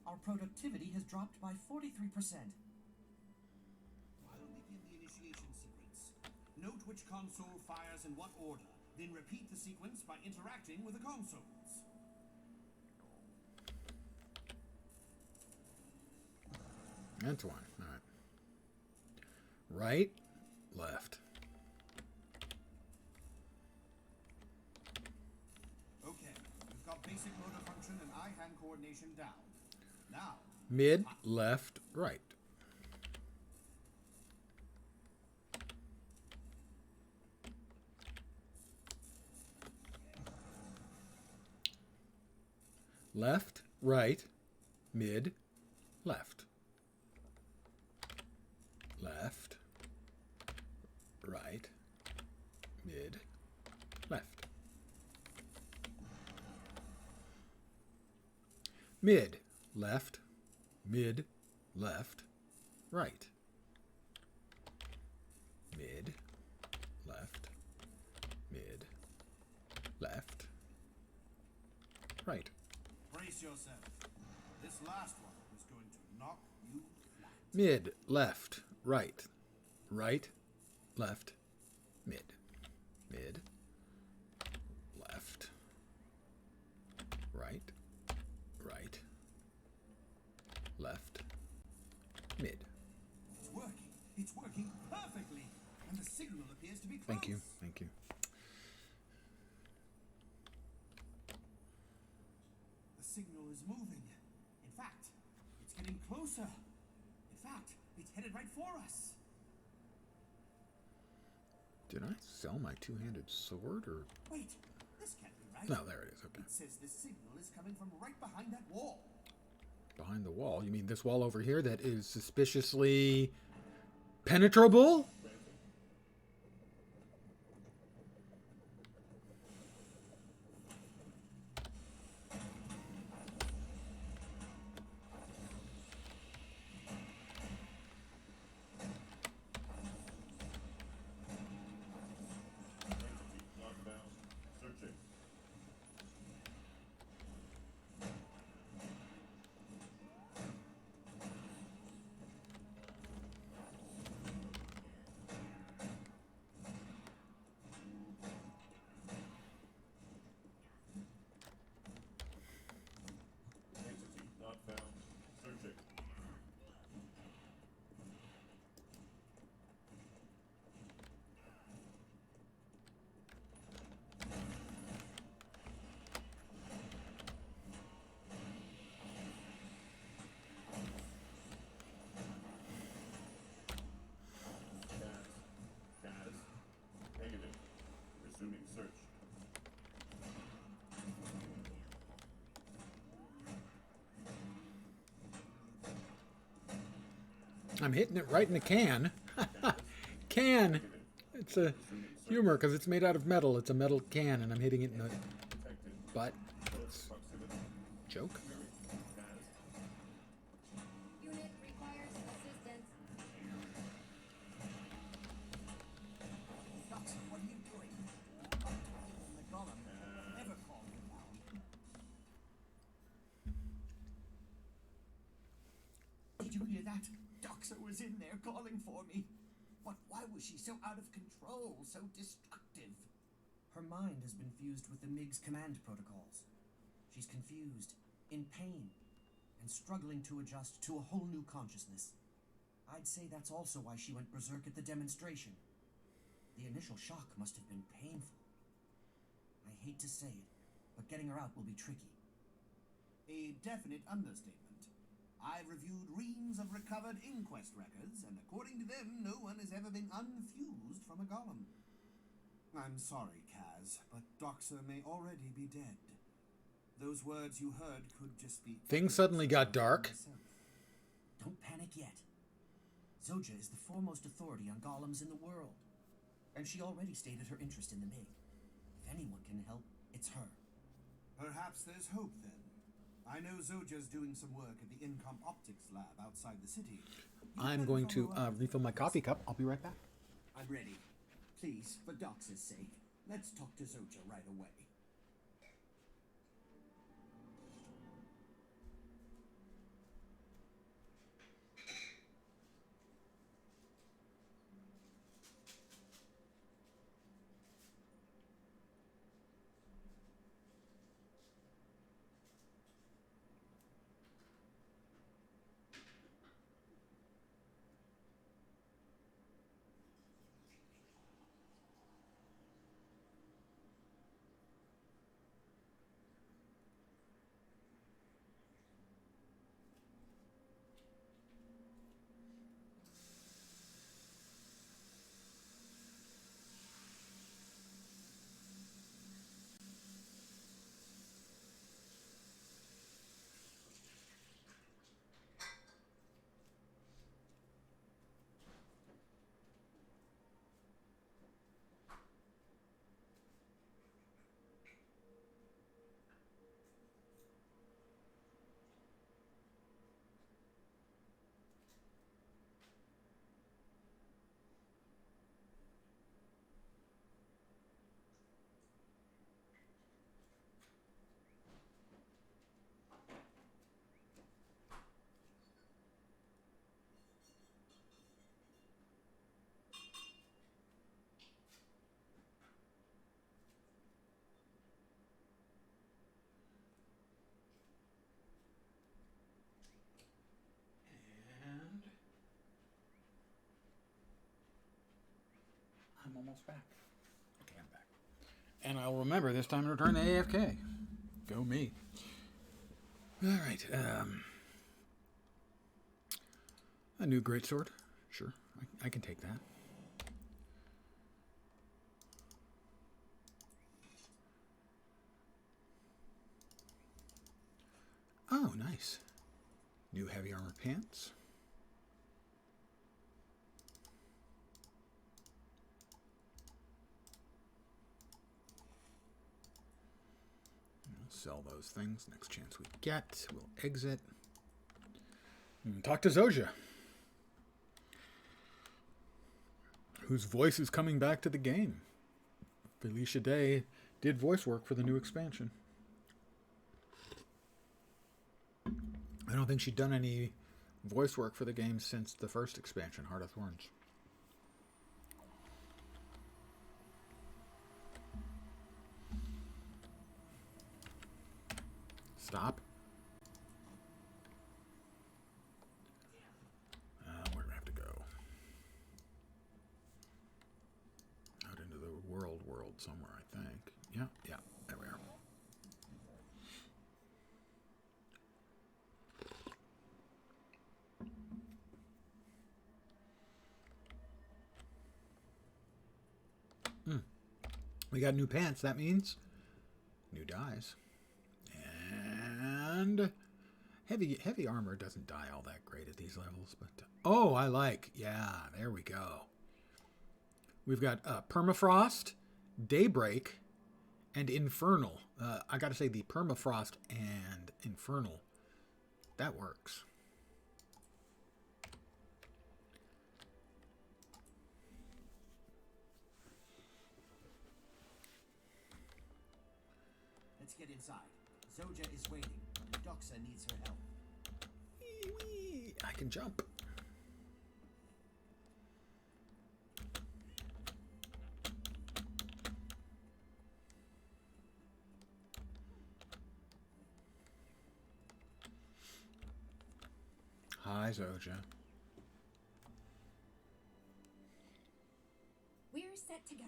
our productivity has dropped by 43%. I'll begin the initiation sequence. Note which console fires in what order, then repeat the sequence by interacting with the consoles. That's one. All right. Right, left. Okay, we've got basic motor function and eye-hand coordination down. Now, Mid, left, right. Left, right, mid, left. Left, right, mid, left. Mid, left, mid, left, right. Mid, left, mid, left, right. brace yourself. This This last one is going to knock you flat. Mid, left, right, right, left, mid, mid, left, right, right, left, mid. It's working. It's working perfectly. And the signal appears to be close. Thank you, thank you. The signal is moving. In fact, it's getting closer. In fact, it's headed right for us. Did I sell my two-handed sword, or? Wait, this can't be right. No, there it is, okay. It says this signal is coming from right behind that wall. Behind the wall? You mean this wall over here that is suspiciously penetrable? I'm hitting it right in the can. Can. It's a humor because it's made out of metal. It's a metal can, and I'm hitting it in the butt. It's a joke. Unit requires assistance. Doctor, what are you doing? The golem never called him down. Did you hear that? Doxa was in there calling for me. But why was she so out of control, so destructive? Her mind has been fused with the MiG's command protocols. She's confused, in pain, and struggling to adjust to a whole new consciousness. I'd say that's also why she went berserk at the demonstration. The initial shock must have been painful. I hate to say it, but getting her out will be tricky. A definite understatement. I've reviewed reams of recovered inquest records, and according to them, no one has ever been unfused from a golem. I'm sorry, Kaz, but Doxa may already be dead. Those words you heard could just be... Things suddenly got dark. Don't panic yet. Zoja is the foremost authority on golems in the world, and she already stated her interest in the MiG. If anyone can help, it's her. Perhaps there's hope, then. I know Zoja's doing some work at the Incom Optics lab outside the city. I'm going to refill my coffee cup. I'll be right back. I'm ready. Please, for Dox's sake, let's talk to Zoja right away. almost back. Okay, I'm back. And I'll remember this time to return the AFK. Go me. Alright, a new greatsword. Sure, I can take that. Oh, nice. New heavy armor pants. We'll sell those things. Next chance we get. We'll exit. And talk to Zoja, whose voice is coming back to the game. Felicia Day did voice work for the new expansion. I don't think she'd done any voice work for the game since the first expansion, Heart of Thorns. Stop. Where do I have to go? Out into the world somewhere, I think. Yeah, there we are. We got new pants. That means new dyes. And heavy armor doesn't dye all that great at these levels, but oh, I like. Yeah, there we go. We've got permafrost, daybreak, and infernal. I got to say the permafrost and infernal, that works. Let's get inside. Zoja is waiting. Doxa needs her help. Wee-wee. I can jump. Hi, Zoja. We're set to go.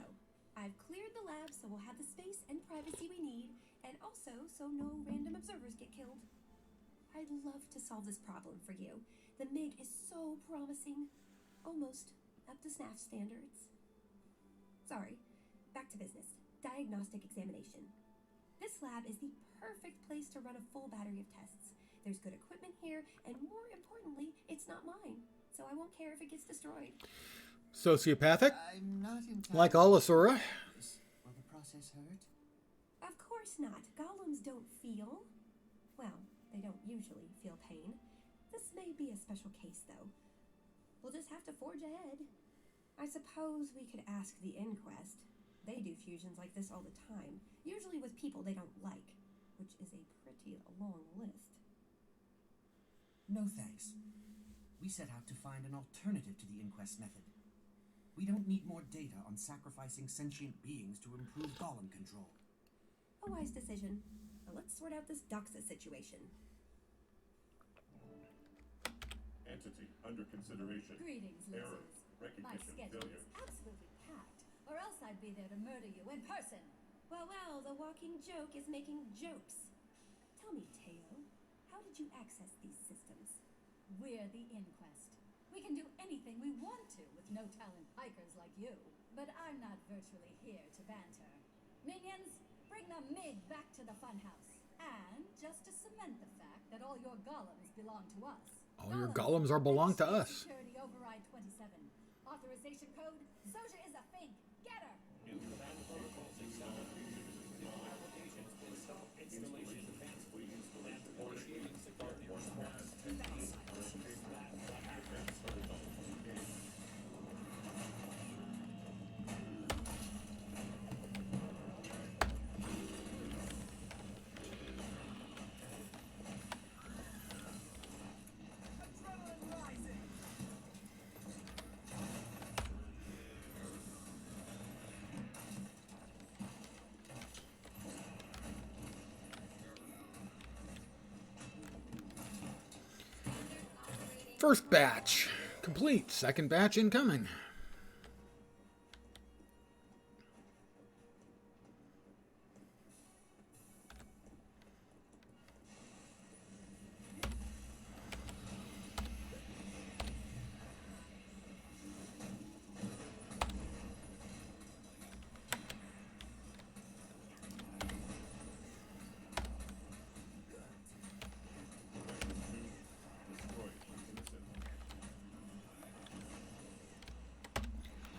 I've cleared the lab so we'll have the space and privacy we need, and also so no random observers get killed. I'd love to solve this problem for you. The MiG is so promising. Almost up to SNAF standards. Sorry, back to business. Diagnostic examination. This lab is the perfect place to run a full battery of tests. There's good equipment here, and more importantly, it's not mine, so I won't care if it gets destroyed. Sociopathic? I'm not entirely Like all Asura? Will the process hurt? Of course not. Golems don't feel. Well, they don't usually feel pain. This may be a special case, though. We'll just have to forge ahead. I suppose we could ask the Inquest. They do fusions like this all the time, usually with people they don't like, which is a pretty long list. No thanks. We set out to find an alternative to the Inquest method. We don't need more data on sacrificing sentient beings to improve golem control. A wise decision. Now let's sort out this Doxa situation. Entity under consideration. Greetings, Error. losers. My Recognition schedule failure. is absolutely packed, or else I'd be there to murder you in person. Well, the walking joke is making jokes. Tell me, Teo, how did you access these systems? We're the Inquest. We can do anything we want to with no-talent pikers like you. But I'm not virtually here to banter. Minions, bring the MiG back to the funhouse. And just to cement the fact that all your golems belong to us. All your golems are belong to us. Security Override 27. Authorization code, Zoja is a fink. Get her! First batch complete. Second batch incoming.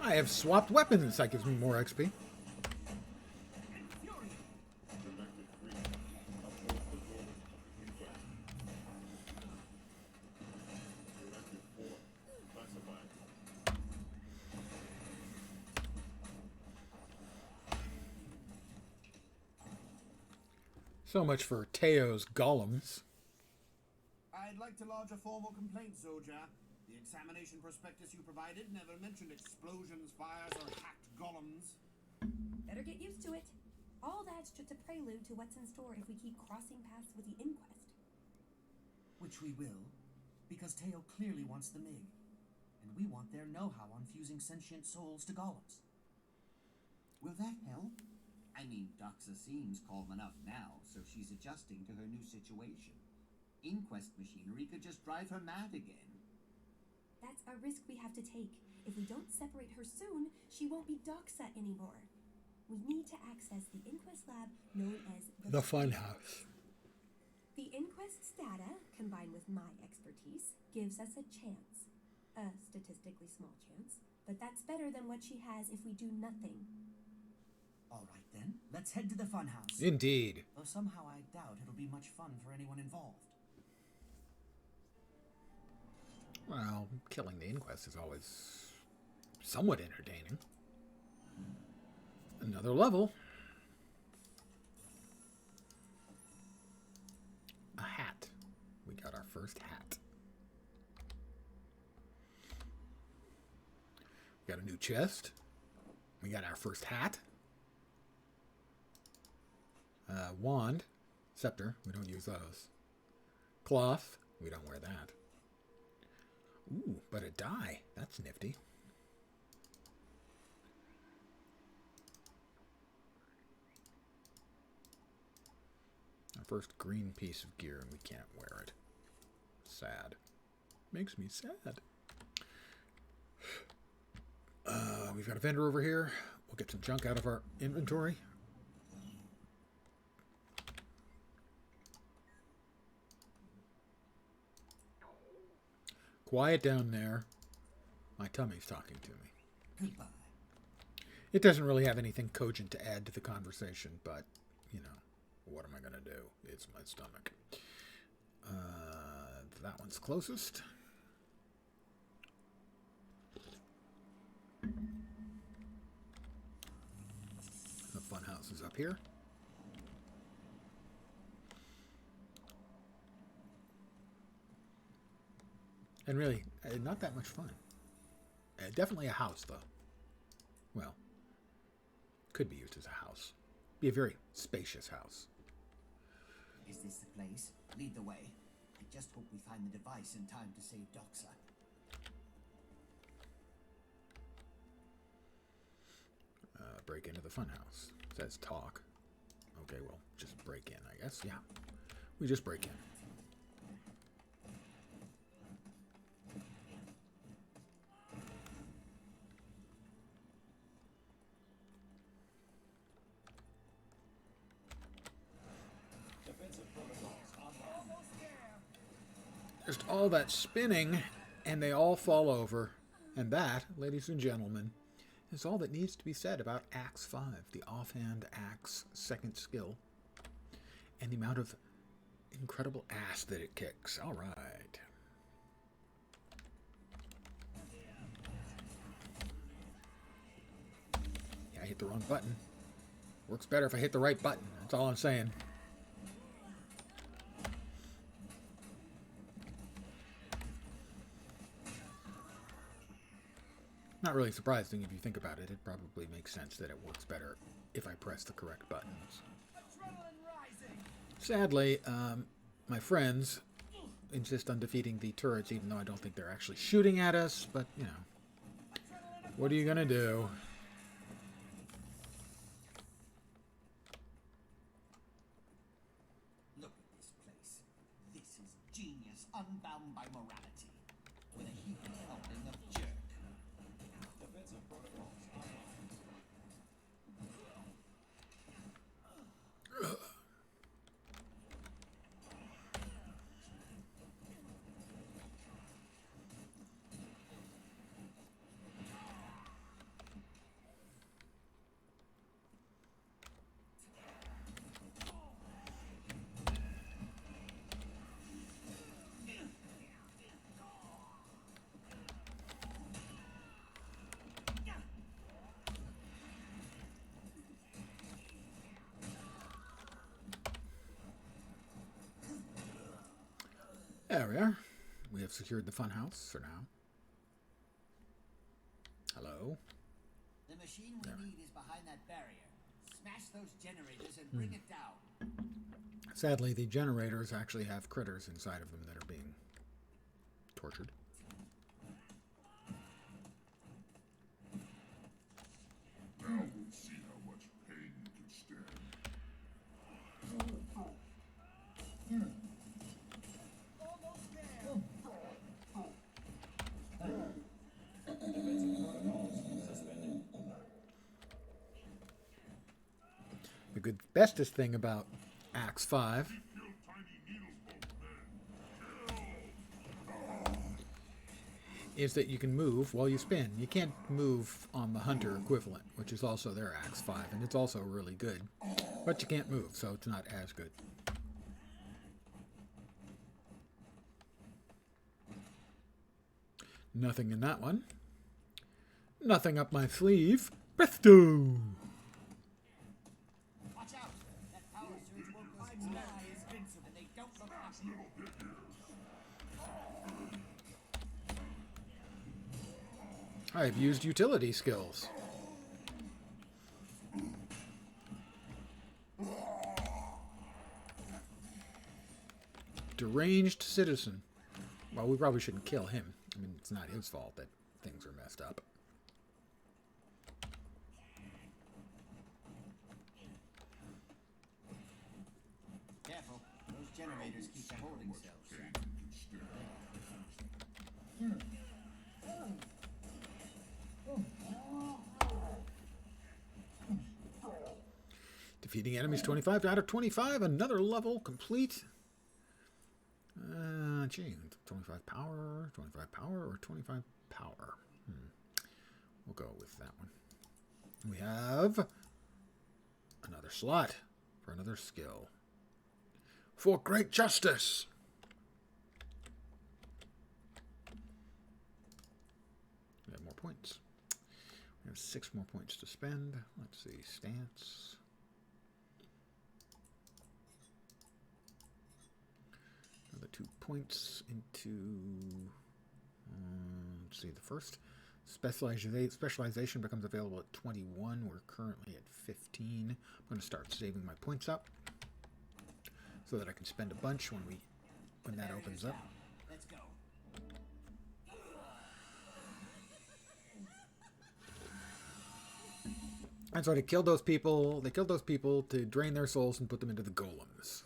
I have swapped weapons. That gives me more XP. So much for Teo's golems. I'd like to lodge a formal complaint, Zojja. The examination prospectus you provided never mentioned explosions, fires, or hacked golems. Better get used to it. All that's just a prelude to what's in store if we keep crossing paths with the inquest. Which we will, because Teo clearly wants the MiG. And we want their know-how on fusing sentient souls to golems. Will that help? I mean, Doxa seems calm enough now, so she's adjusting to her new situation. Inquest machinery could just drive her mad again. That's a risk we have to take. If we don't separate her soon, she won't be Doxa anymore. We need to access the inquest lab known as The Funhouse. The inquest's data, combined with my expertise, gives us a chance. A statistically small chance, but that's better than what she has if we do nothing. All right then, let's head to the funhouse. Indeed. Though somehow I doubt it'll be much fun for anyone involved. Well, killing the inquest is always somewhat entertaining. Another level. A hat. We got our first hat. We got a new chest. We got our first hat. Wand. Scepter. We don't use those. Cloth. We don't wear that. Ooh, but a die. That's nifty. Our first green piece of gear, and we can't wear it. Sad. Makes me sad. We've got a vendor over here. We'll get some junk out of our inventory. Quiet down there. My tummy's talking to me. Goodbye. It doesn't really have anything cogent to add to the conversation, but, you know, what am I going to do? It's my stomach. That one's closest. The funhouse is up here. And really, not that much fun. Definitely a house, though. Well, could be used as a house. Be a very spacious house. Is this the place? Lead the way. I just hope we find the device in time to save Doxa. Break into the funhouse. Says talk. Okay, well, just break in, I guess. Yeah, we just break in. Just all that spinning, and they all fall over. And that, ladies and gentlemen, is all that needs to be said about Axe 5, the offhand axe second skill, and the amount of incredible ass that it kicks. All right. Yeah, I hit the wrong button. Works better if I hit the right button. That's all I'm saying. Not really surprising if you think about it. It probably makes sense that it works better if I press the correct buttons. Sadly, my friends insist on defeating the turrets, even though I don't think they're actually shooting at us. But, you know, what are you going to do? Look at this place. This is genius unbound by morality. With a human helping of jerk. Defensive protocols online. barrier. We have secured the funhouse for now. Hello. The machine we need is behind that barrier. Smash those generators and bring it down. Sadly, the generators actually have critters inside of them that are being tortured. Now we'll see how much pain you can stand. Almost there. The good bestest thing about Axe 5 is that you can move while you spin. You can't move on the Hunter equivalent, which is also their Axe 5, and it's also really good. But you can't move, so it's not as good. Nothing in that one. Nothing up my sleeve. Presto! Watch out! That power surge won't go through is invincible, and they don't look happy. I've used utility skills. Deranged citizen. Well, we probably shouldn't kill him. I mean, it's not his fault that things are messed up. Careful, those generators keep the holding cells. Defeating enemies 25 out of 25. Another level complete. Gee, 25 power, or 25 power. We'll go with that one. We have another slot for another skill. For great justice. We have more points. We have 6 more points to spend. Let's see, stance. Another 2 points into, let's see, the first specialization becomes available at 21. We're currently at 15. I'm going to start saving my points up so that I can spend a bunch when that opens up. Let's go. And so they killed those people. They killed those people to drain their souls and put them into the golems.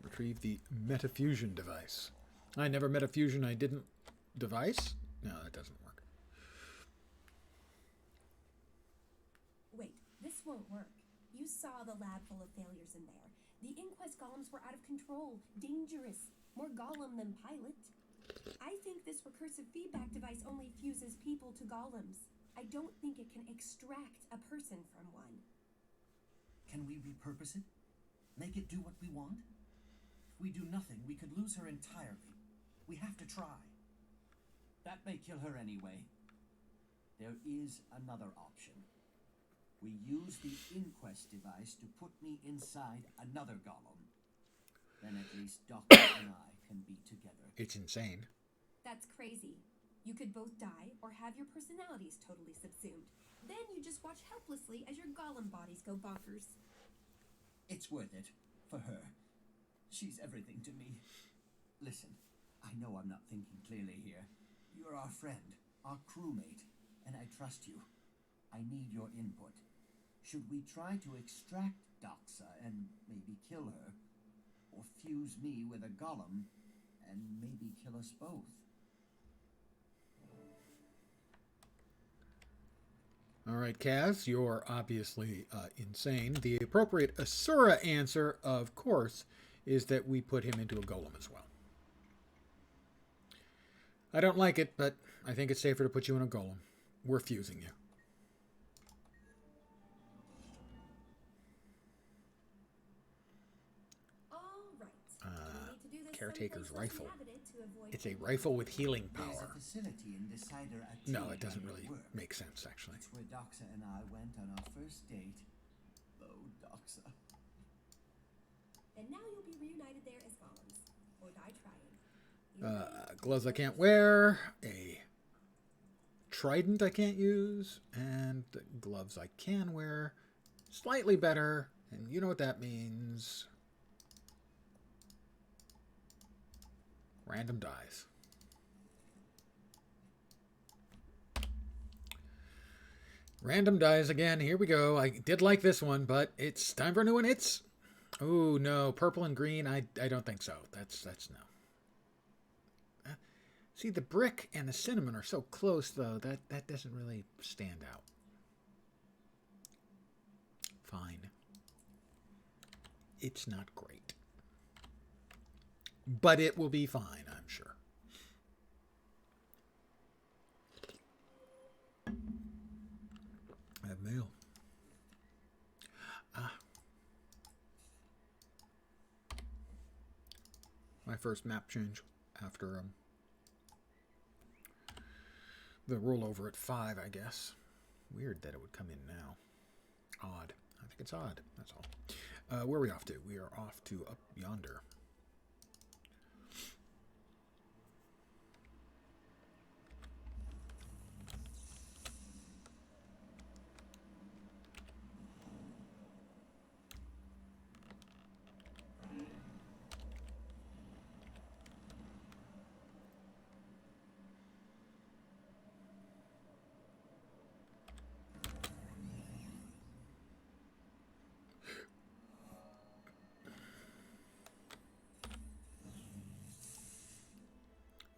Retrieve the metafusion device. I never met a fusion I didn't device? No, that doesn't work. Wait, this won't work. You saw the lab full of failures in there. The Inquest golems were out of control, dangerous, more golem than pilot. I think this recursive feedback device only fuses people to golems. I don't think it can extract a person from one. Can we repurpose it? Make it do what we want? If we do nothing, we could lose her entirely. We have to try. That may kill her anyway. There is another option. We use the Inquest device to put me inside another golem. Then at least Doctor and I can be together. It's insane. That's crazy. You could both die or have your personalities totally subsumed. Then you just watch helplessly as your golem bodies go bonkers. It's worth it. For her. She's everything to me. Listen, I know I'm not thinking clearly here. You're our friend, our crewmate, and I trust you. I need your input. Should we try to extract Doxa and maybe kill her? Or fuse me with a golem and maybe kill us both? All right, Kaz, you're obviously insane. The appropriate Asura answer, of course, is that we put him into a golem as well. I don't like it, but I think it's safer to put you in a golem. We're fusing you. All right. Caretaker's someplace less rifle. inhabited to avoid It's a rifle with healing There's a power. facility in Decider at No, it doesn't really make sense, actually. It's where Doxa and I went on our first date. Oh, Doxa. And now you'll be reunited there as golems. Or die trying. Gloves I can't wear, a trident I can't use, and the gloves I can wear. Slightly better, and you know what that means. Random dies. Random dies again. Here we go. I did like this one, but it's time for a new one. It's... Oh, no. Purple and green. I don't think so. That's no. See, the brick and the cinnamon are so close, though. That doesn't really stand out. Fine. It's not great. But it will be fine, I'm sure. I have mail. My first map change after the rollover at 5, I guess. Weird that it would come in now. Odd. I think it's odd. That's all. Where are we off to? We are off to up yonder.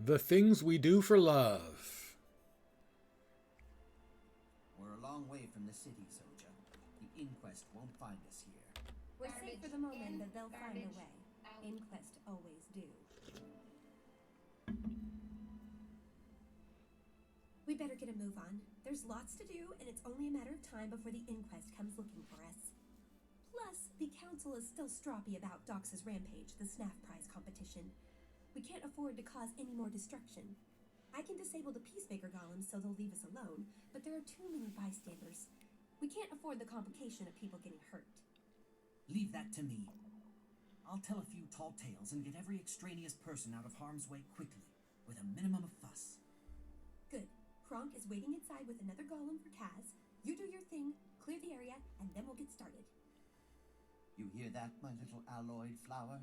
The things we do for love. We're a long way from the city, Soja. The inquest won't find us here. We're safe for the moment, but they'll find a way. Inquest always do. We better get a move on. There's lots to do, and it's only a matter of time before the inquest comes looking for us. Plus, the council is still stroppy about Dox's rampage, the SNAF prize competition. We can't afford to cause any more destruction. I can disable the peacemaker golems so they'll leave us alone, but there are too many bystanders. We can't afford the complication of people getting hurt. Leave that to me. I'll tell a few tall tales and get every extraneous person out of harm's way quickly, with a minimum of fuss. Good. Kronk is waiting inside with another golem for Kaz. You do your thing, clear the area, and then we'll get started. You hear that, my little alloyed flower?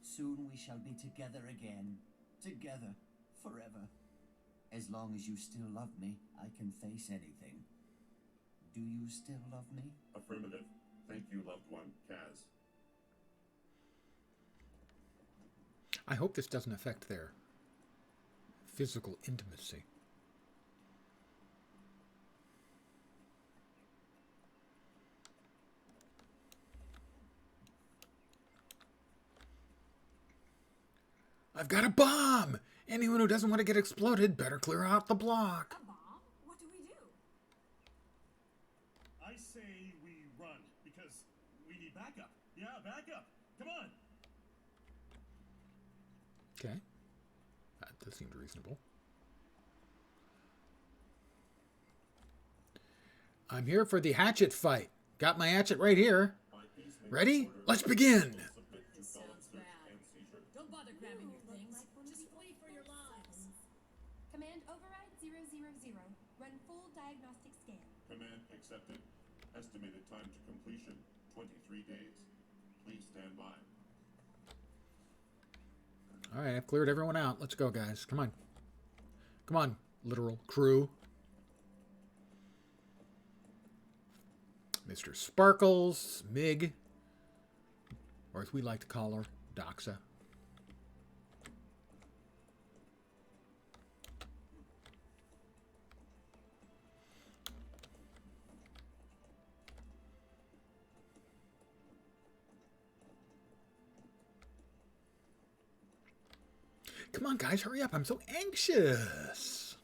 Soon we shall be together again. Together. Forever. As long as you still love me, I can face anything. Do you still love me? Affirmative. Thank you, loved one, Kaz. I hope this doesn't affect their physical intimacy. I've got a bomb! Anyone who doesn't want to get exploded better clear out the block. A bomb? What do we do? I say we run, because we need backup. Yeah, backup. Come on. Okay. That does seem reasonable. I'm here for the hatchet fight. Got my hatchet right here. Ready? Let's begin! This sounds bad. Don't bother grabbing your things. Just flee for your lives. Command override 000. Run full diagnostic scan. Command accepted. Estimated time to completion, 23 days. Please stand by. Alright, I've cleared everyone out. Let's go, guys. Come on. Come on, literal crew. Mr. Sparkles, Mig, or as we like to call her, Doxa. Come on, guys, hurry up. I'm so anxious.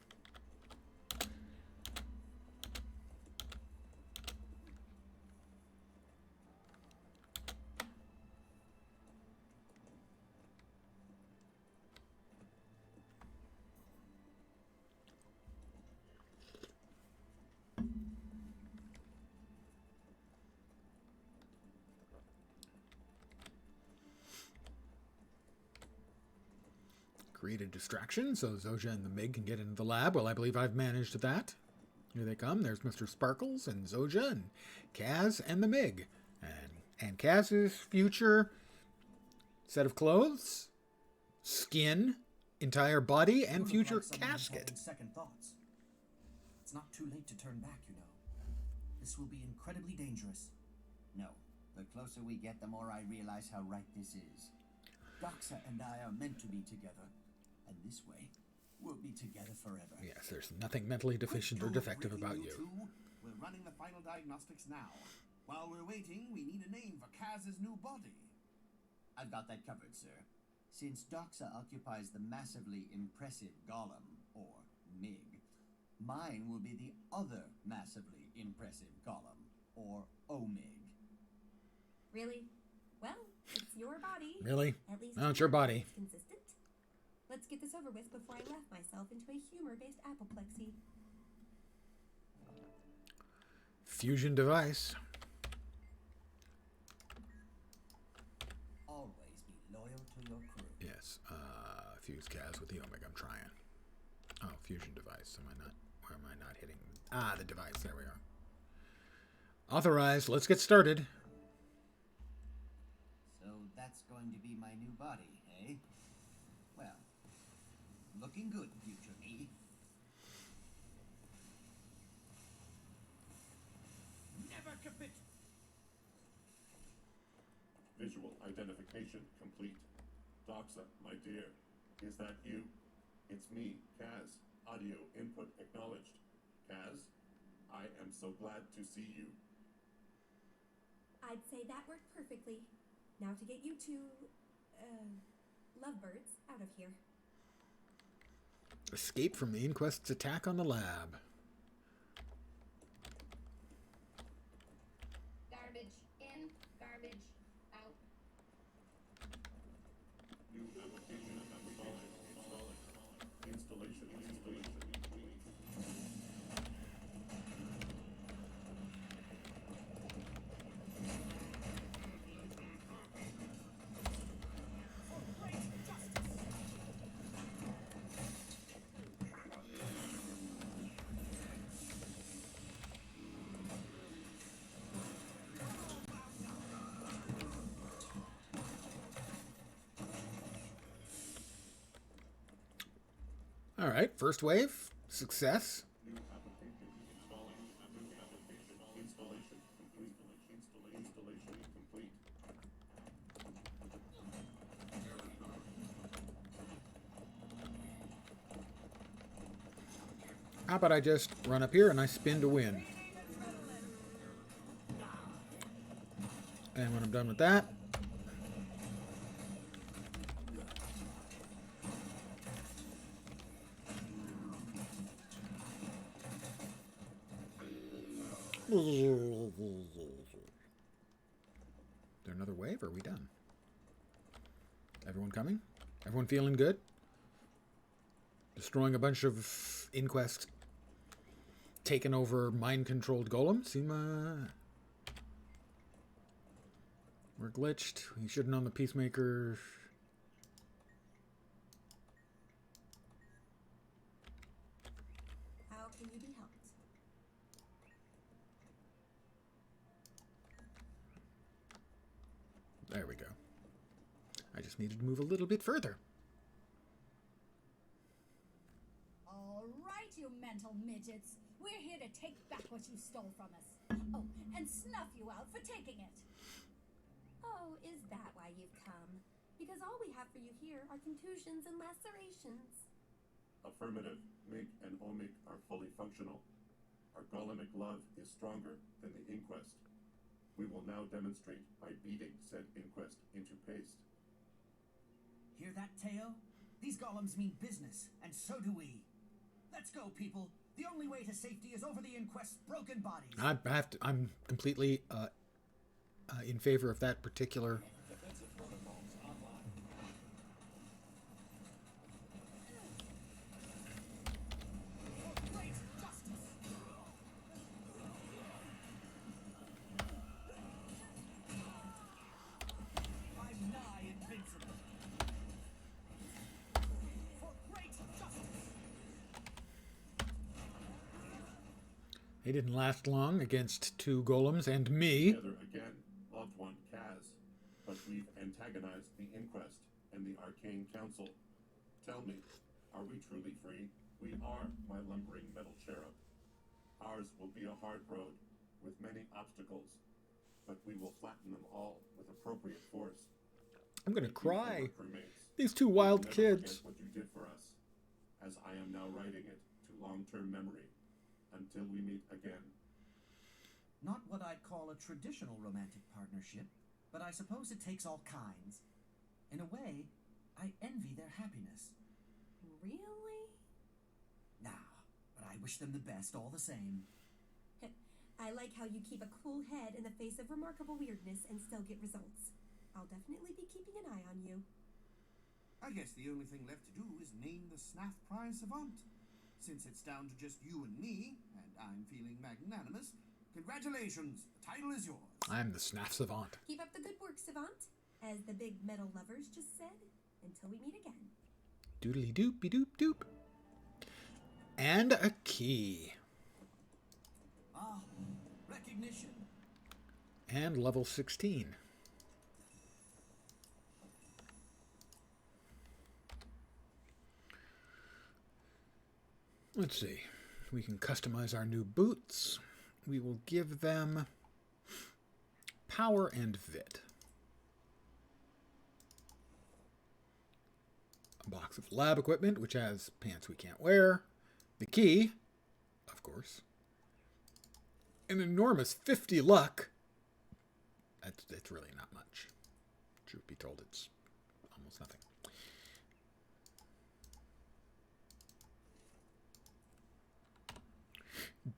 create a distraction so Zoja and the Mig can get into the lab. Well, I believe I've managed that. Here they come. There's Mr. Sparkles and Zoja and Kaz and the Mig. And Kaz's future set of clothes, skin, entire body, and You look future like someone who's casket. having second thoughts. It's not too late to turn back, you know. This will be incredibly dangerous. No. The closer we get, the more I realize how right this is. Doxa and I are meant to be together. And this way, we'll be together forever. Yes, there's nothing mentally deficient or defective about you. Two, we're running the final diagnostics now. While we're waiting, we need a name for Kaz's new body. I've got that covered, sir. Since Doxa occupies the massively impressive Golem, or Mig, mine will be the other massively impressive Golem, or Omig. Really? Well, it's your body. Really? At least No, it's your body. it's consistent. Let's get this over with before I laugh myself into a humor-based apoplexy. Fusion device. Always be loyal to your crew. Yes. Fuse Kaz with the Omega. I'm trying. Oh, fusion device. Where am I not hitting? Ah, the device. There we are. Authorized. Let's get started. So that's going to be my new body, eh? Well, looking good, future me. Never commit. Visual identification complete. Doxa, my dear, is that you? It's me, Kaz. Audio input acknowledged. Kaz, I am so glad to see you. I'd say that worked perfectly. Now to get you two, lovebirds out of here. Escape from the Inquest's attack on the lab. Garbage in, garbage out. New application installing. Installation. All right. First wave. Success. New application installing. New application installation complete. Installation complete. How about I just run up here and I spin to win? And when I'm done with that, is there another wave or are we done? Everyone coming? Everyone feeling good? Destroying a bunch of Inquest taken over mind-controlled golems? We're glitched. We should have known the Peacemaker. How can you be helped? There we go. I just needed to move a little bit further. All right, you mental midgets. We're here to take back what you stole from us. Oh, and snuff you out for taking it. Oh, is that why you've come? Because all we have for you here are contusions and lacerations. Affirmative. Mig and Omig are fully functional. Our golemic love is stronger than the Inquest. We will now demonstrate by beating said Inquest into paste. Hear that, Teo? These golems mean business, and so do we. Let's go, people. The only way to safety is over the Inquest's broken bodies. I'm completely in favor of that particular. I'm nigh invincible. They didn't last long against 2 golems and me. Together again, loved one, Kaz. But we've antagonized the Inquest and the Arcane Council. Tell me, are we truly free? We are, my lumbering metal cherub. Ours will be a hard road, with many obstacles, but we will flatten them all with appropriate force. I'm gonna Thank you, cry. former crewmates. These 2 We'll wild never kids. forget what you did for us, as I am now writing it to long-term memory, until we meet again. Not what I'd call a traditional romantic partnership, but I suppose it takes all kinds. In a way, I envy their happiness. Really? Nah, but I wish them the best all the same. I like how you keep a cool head in the face of remarkable weirdness and still get results. I'll definitely be keeping an eye on you. I guess the only thing left to do is name the Snaff Prize Savant. Since it's down to just you and me, and I'm feeling magnanimous, congratulations, the title is yours. I'm the Snaff Savant. Keep up the good work, Savant. As the big metal lovers just said, until we meet again. Doodly doopy doop doop. And a key. Ah, recognition. And level 16. Let's see. We can customize our new boots. We will give them power and vit. A box of lab equipment, which has pants we can't wear. The key, of course. An enormous 50 luck. That's really not much. Truth be told, it's almost nothing.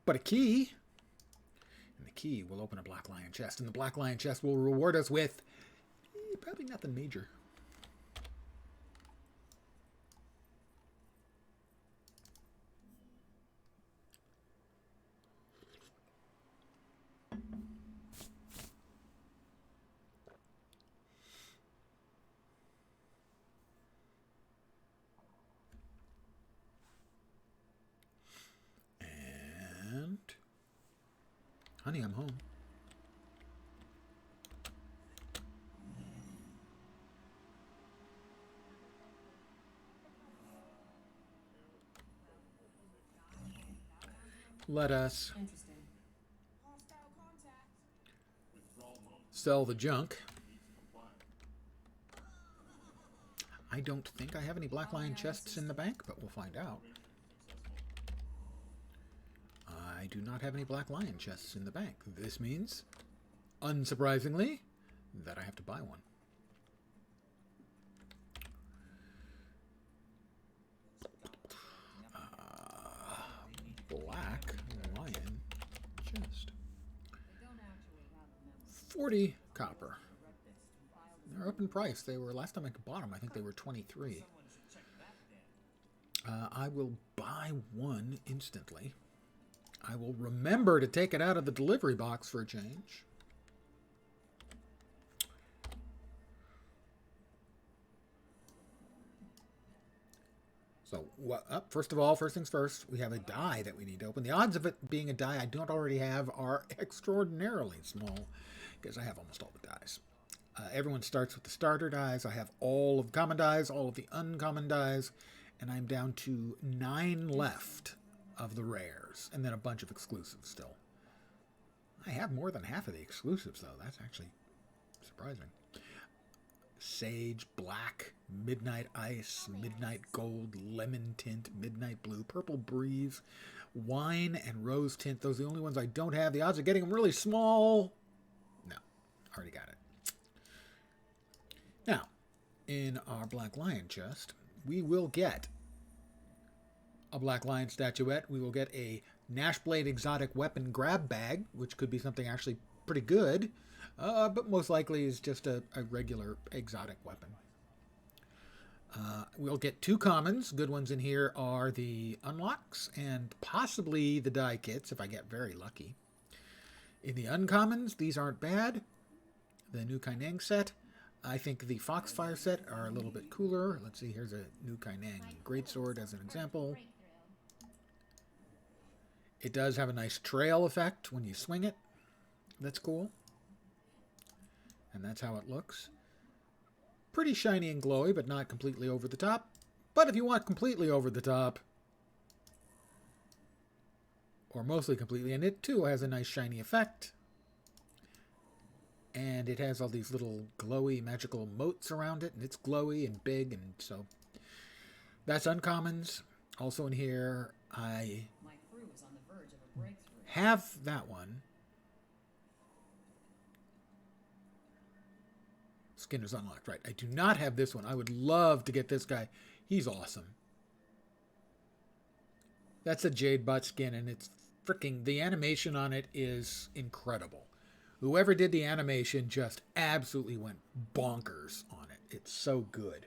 But a key, and the key will open a Black Lion chest, and the Black Lion chest will reward us with probably nothing major. And honey, I'm home. Let us Interesting. sell the junk. I don't think I have any Black Lion chests in the bank, but we'll find out. I do not have any Black Lion chests in the bank. This means, unsurprisingly, that I have to buy one. Black Lion chest. 40 copper. They're up in price. They were, last time I bought them, I think they were 23. I will buy one instantly. I will remember to take it out of the delivery box for a change. So, first of all, first things first, we have a die that we need to open. The odds of it being a die I don't already have are extraordinarily small, because I have almost all the dies. Everyone starts with the starter dies. I have all of the common dies, all of the uncommon dies, and I'm down to 9 left of the rares, and then a bunch of exclusives still. I have more than half of the exclusives, though. That's actually surprising. Sage, black, midnight ice, midnight gold, lemon tint, midnight blue, purple breeze, wine, and rose tint. Those are the only ones I don't have. The odds of getting them really small. No, already got it. Now, in our Black Lion chest, we will get a Black Lion statuette. We will get a Nashblade exotic weapon grab bag, which could be something actually pretty good, but most likely is just a regular exotic weapon. We'll get 2 commons. Good ones in here are the unlocks and possibly the die kits if I get very lucky. In the uncommons, these aren't bad. The new Kaineng set. I think the Foxfire set are a little bit cooler. Let's see, here's a new Kaineng greatsword as an example. It does have a nice trail effect when you swing it. That's cool. And that's how it looks. Pretty shiny and glowy, but not completely over the top. But if you want completely over the top, or mostly completely, and it too has a nice shiny effect. And it has all these little glowy magical motes around it, and it's glowy and big, and so that's uncommons. Also in here, I My crew is on the verge of a breakthrough. have that one. Skinner's unlocked, right. I do not have this one. I would love to get this guy. He's awesome. That's a Jade Bot skin, and it's freaking, the animation on it is incredible. Whoever did the animation just absolutely went bonkers on it. It's so good.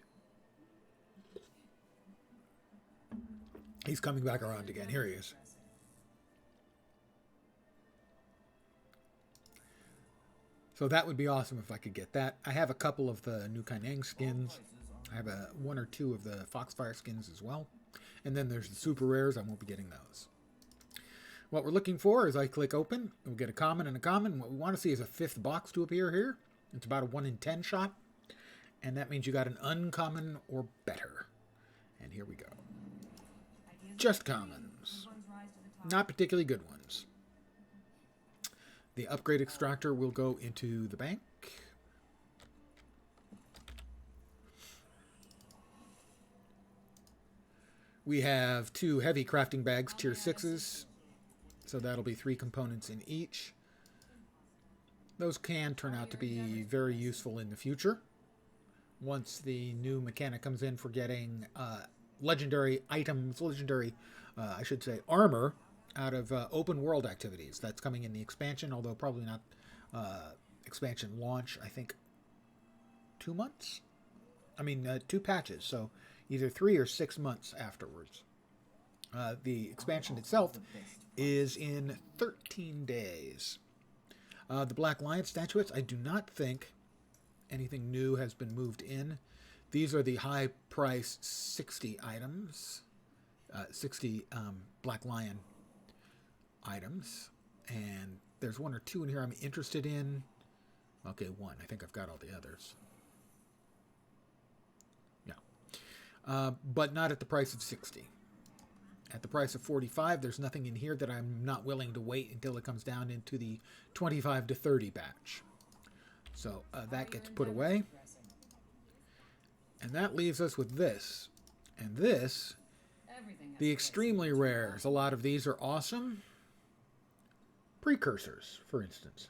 He's coming back around again. Here he is. So that would be awesome if I could get that. I have a couple of the new Kaineng skins. I have one or two of the Foxfire skins as well. And then there's the super rares. I won't be getting those. What we're looking for is I click open, and we'll get a common and a common. What we want to see is a fifth box to appear here. It's about a 1 in 10 shot. And that means you got an uncommon or better. And here we go. Just commons. Not particularly good ones. The upgrade extractor will go into the bank. We have 2 heavy crafting bags, tier 6s. So that'll be 3 components in each. Those can turn out to be very useful in the future. Once the new mechanic comes in for getting legendary items, I should say, armor out of open world activities. That's coming in the expansion, although probably not expansion launch, I think 2 months? 2 patches, so either 3 or 6 months afterwards. The expansion itself is in 13 days. The Black Lion statuettes, I do not think anything new has been moved in. These are the high price 60 items. 60 Black Lion items. And there's 1 or 2 in here I'm interested in. Okay, 1. I think I've got all the others. Yeah. But not at the price of 60. At the price of 45, there's nothing in here that I'm not willing to wait until it comes down into the 25 to 30 batch. So that gets put away. And that leaves us with this. And this, the extremely rares. A lot of these are awesome. Precursors, for instance.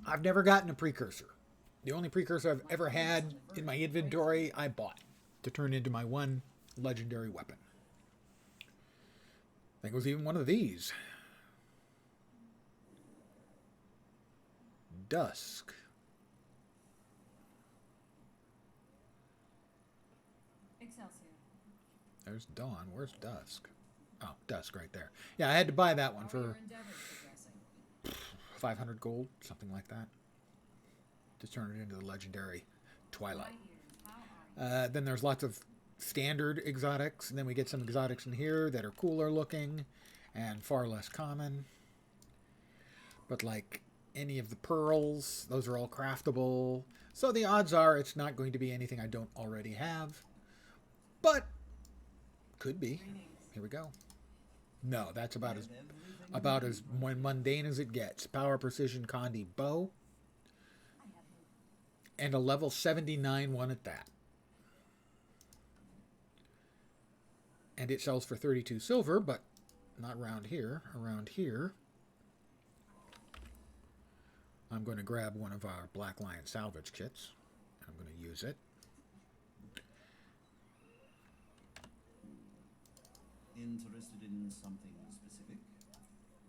I've never gotten a precursor. The only precursor I've ever had in my inventory, I bought to turn into my one legendary weapon. I think it was even one of these. Dusk. Excelsior. There's Dawn. Where's Dusk? Oh, Dusk right there. Yeah, I had to buy that one for 500 gold, something like that, to turn it into the legendary Twilight. Then there's lots of standard exotics, and then we get some exotics in here that are cooler looking and far less common. But like any of the pearls, those are all craftable. So the odds are it's not going to be anything I don't already have. But could be. Here we go. No, that's about as mundane as it gets. Power Precision Condi bow. And a level 79 one at that. And it sells for 32 silver, but not around here. Around here, I'm going to grab one of our Black Lion salvage kits. I'm going to use it. Interested in something specific?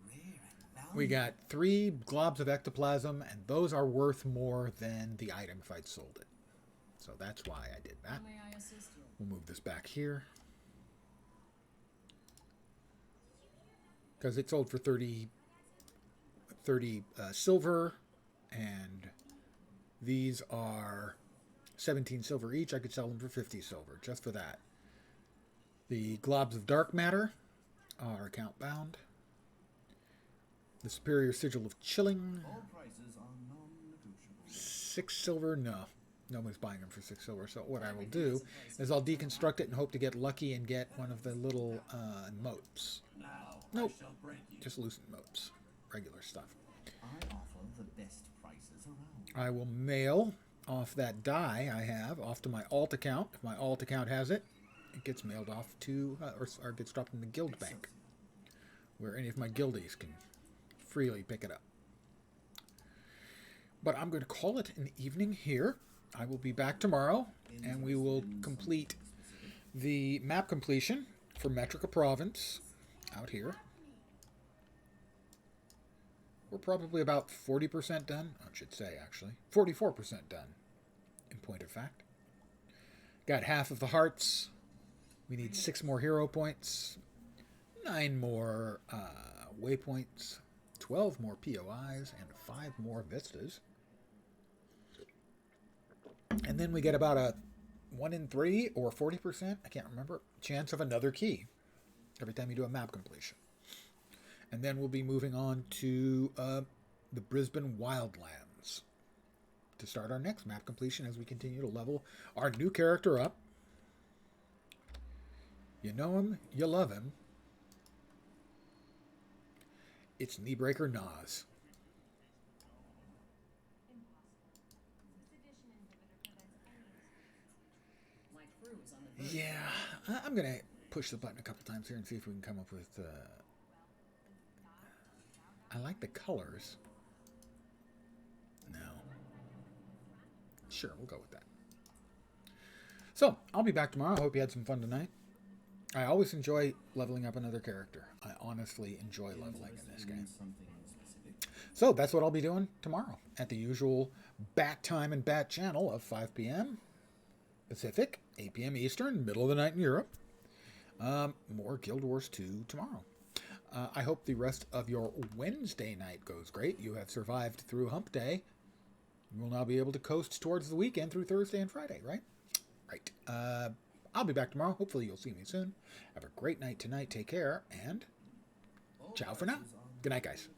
Rare and valuable. We got 3 globs of ectoplasm, and those are worth more than the item if I'd sold it. So that's why I did that. May I assist you? We'll move this back here. Because it sold for 30 silver, and these are 17 silver each. I could sell them for 50 silver, just for that. The globs of dark matter are account bound. The superior sigil of chilling. All prices are non-negotiable. 6 silver, no. Nobody's buying them for 6 silver. So what I will do is I'll deconstruct it and hope to get lucky and get one of the little motes. Now Nope. I shall break you. Just loosened motes. Regular stuff. I offer the best prices around. I will mail off that die I have off to my alt account. If my alt account has it, it gets mailed off to, or gets dropped in the guild bank, where any of my guildies can freely pick it up. But I'm going to call it an evening here. I will be back tomorrow, and we will complete the map completion for Metrica Province out here. We're probably about 40% done. I should say, actually. 44% done, in point of fact. Got half of the hearts. We need 6 more hero points. 9 more waypoints. 12 more POIs. And 5 more vistas. And then we get about a 1 in 3 or 40%, I can't remember, chance of another key every time you do a map completion. And then we'll be moving on to the Brisbane Wildlands to start our next map completion as we continue to level our new character up. You know him, you love him. It's Kneebreaker Nas. My crew is on the verge. Yeah, I'm going to push the button a couple times here and see if we can come up with... I like the colors. No. Sure, we'll go with that. So, I'll be back tomorrow. I hope you had some fun tonight. I always enjoy leveling up another character. I honestly enjoy leveling in this game. Something specific. So, that's what I'll be doing tomorrow at the usual bat time and bat channel of 5 p.m. Pacific, 8 p.m. Eastern, middle of the night in Europe. More Guild Wars 2 tomorrow. I hope the rest of your Wednesday night goes great. You have survived through Hump Day. You will now be able to coast towards the weekend through Thursday and Friday, right? Right. I'll be back tomorrow. Hopefully you'll see me soon. Have a great night tonight. Take care, and ciao for now. Good night, guys.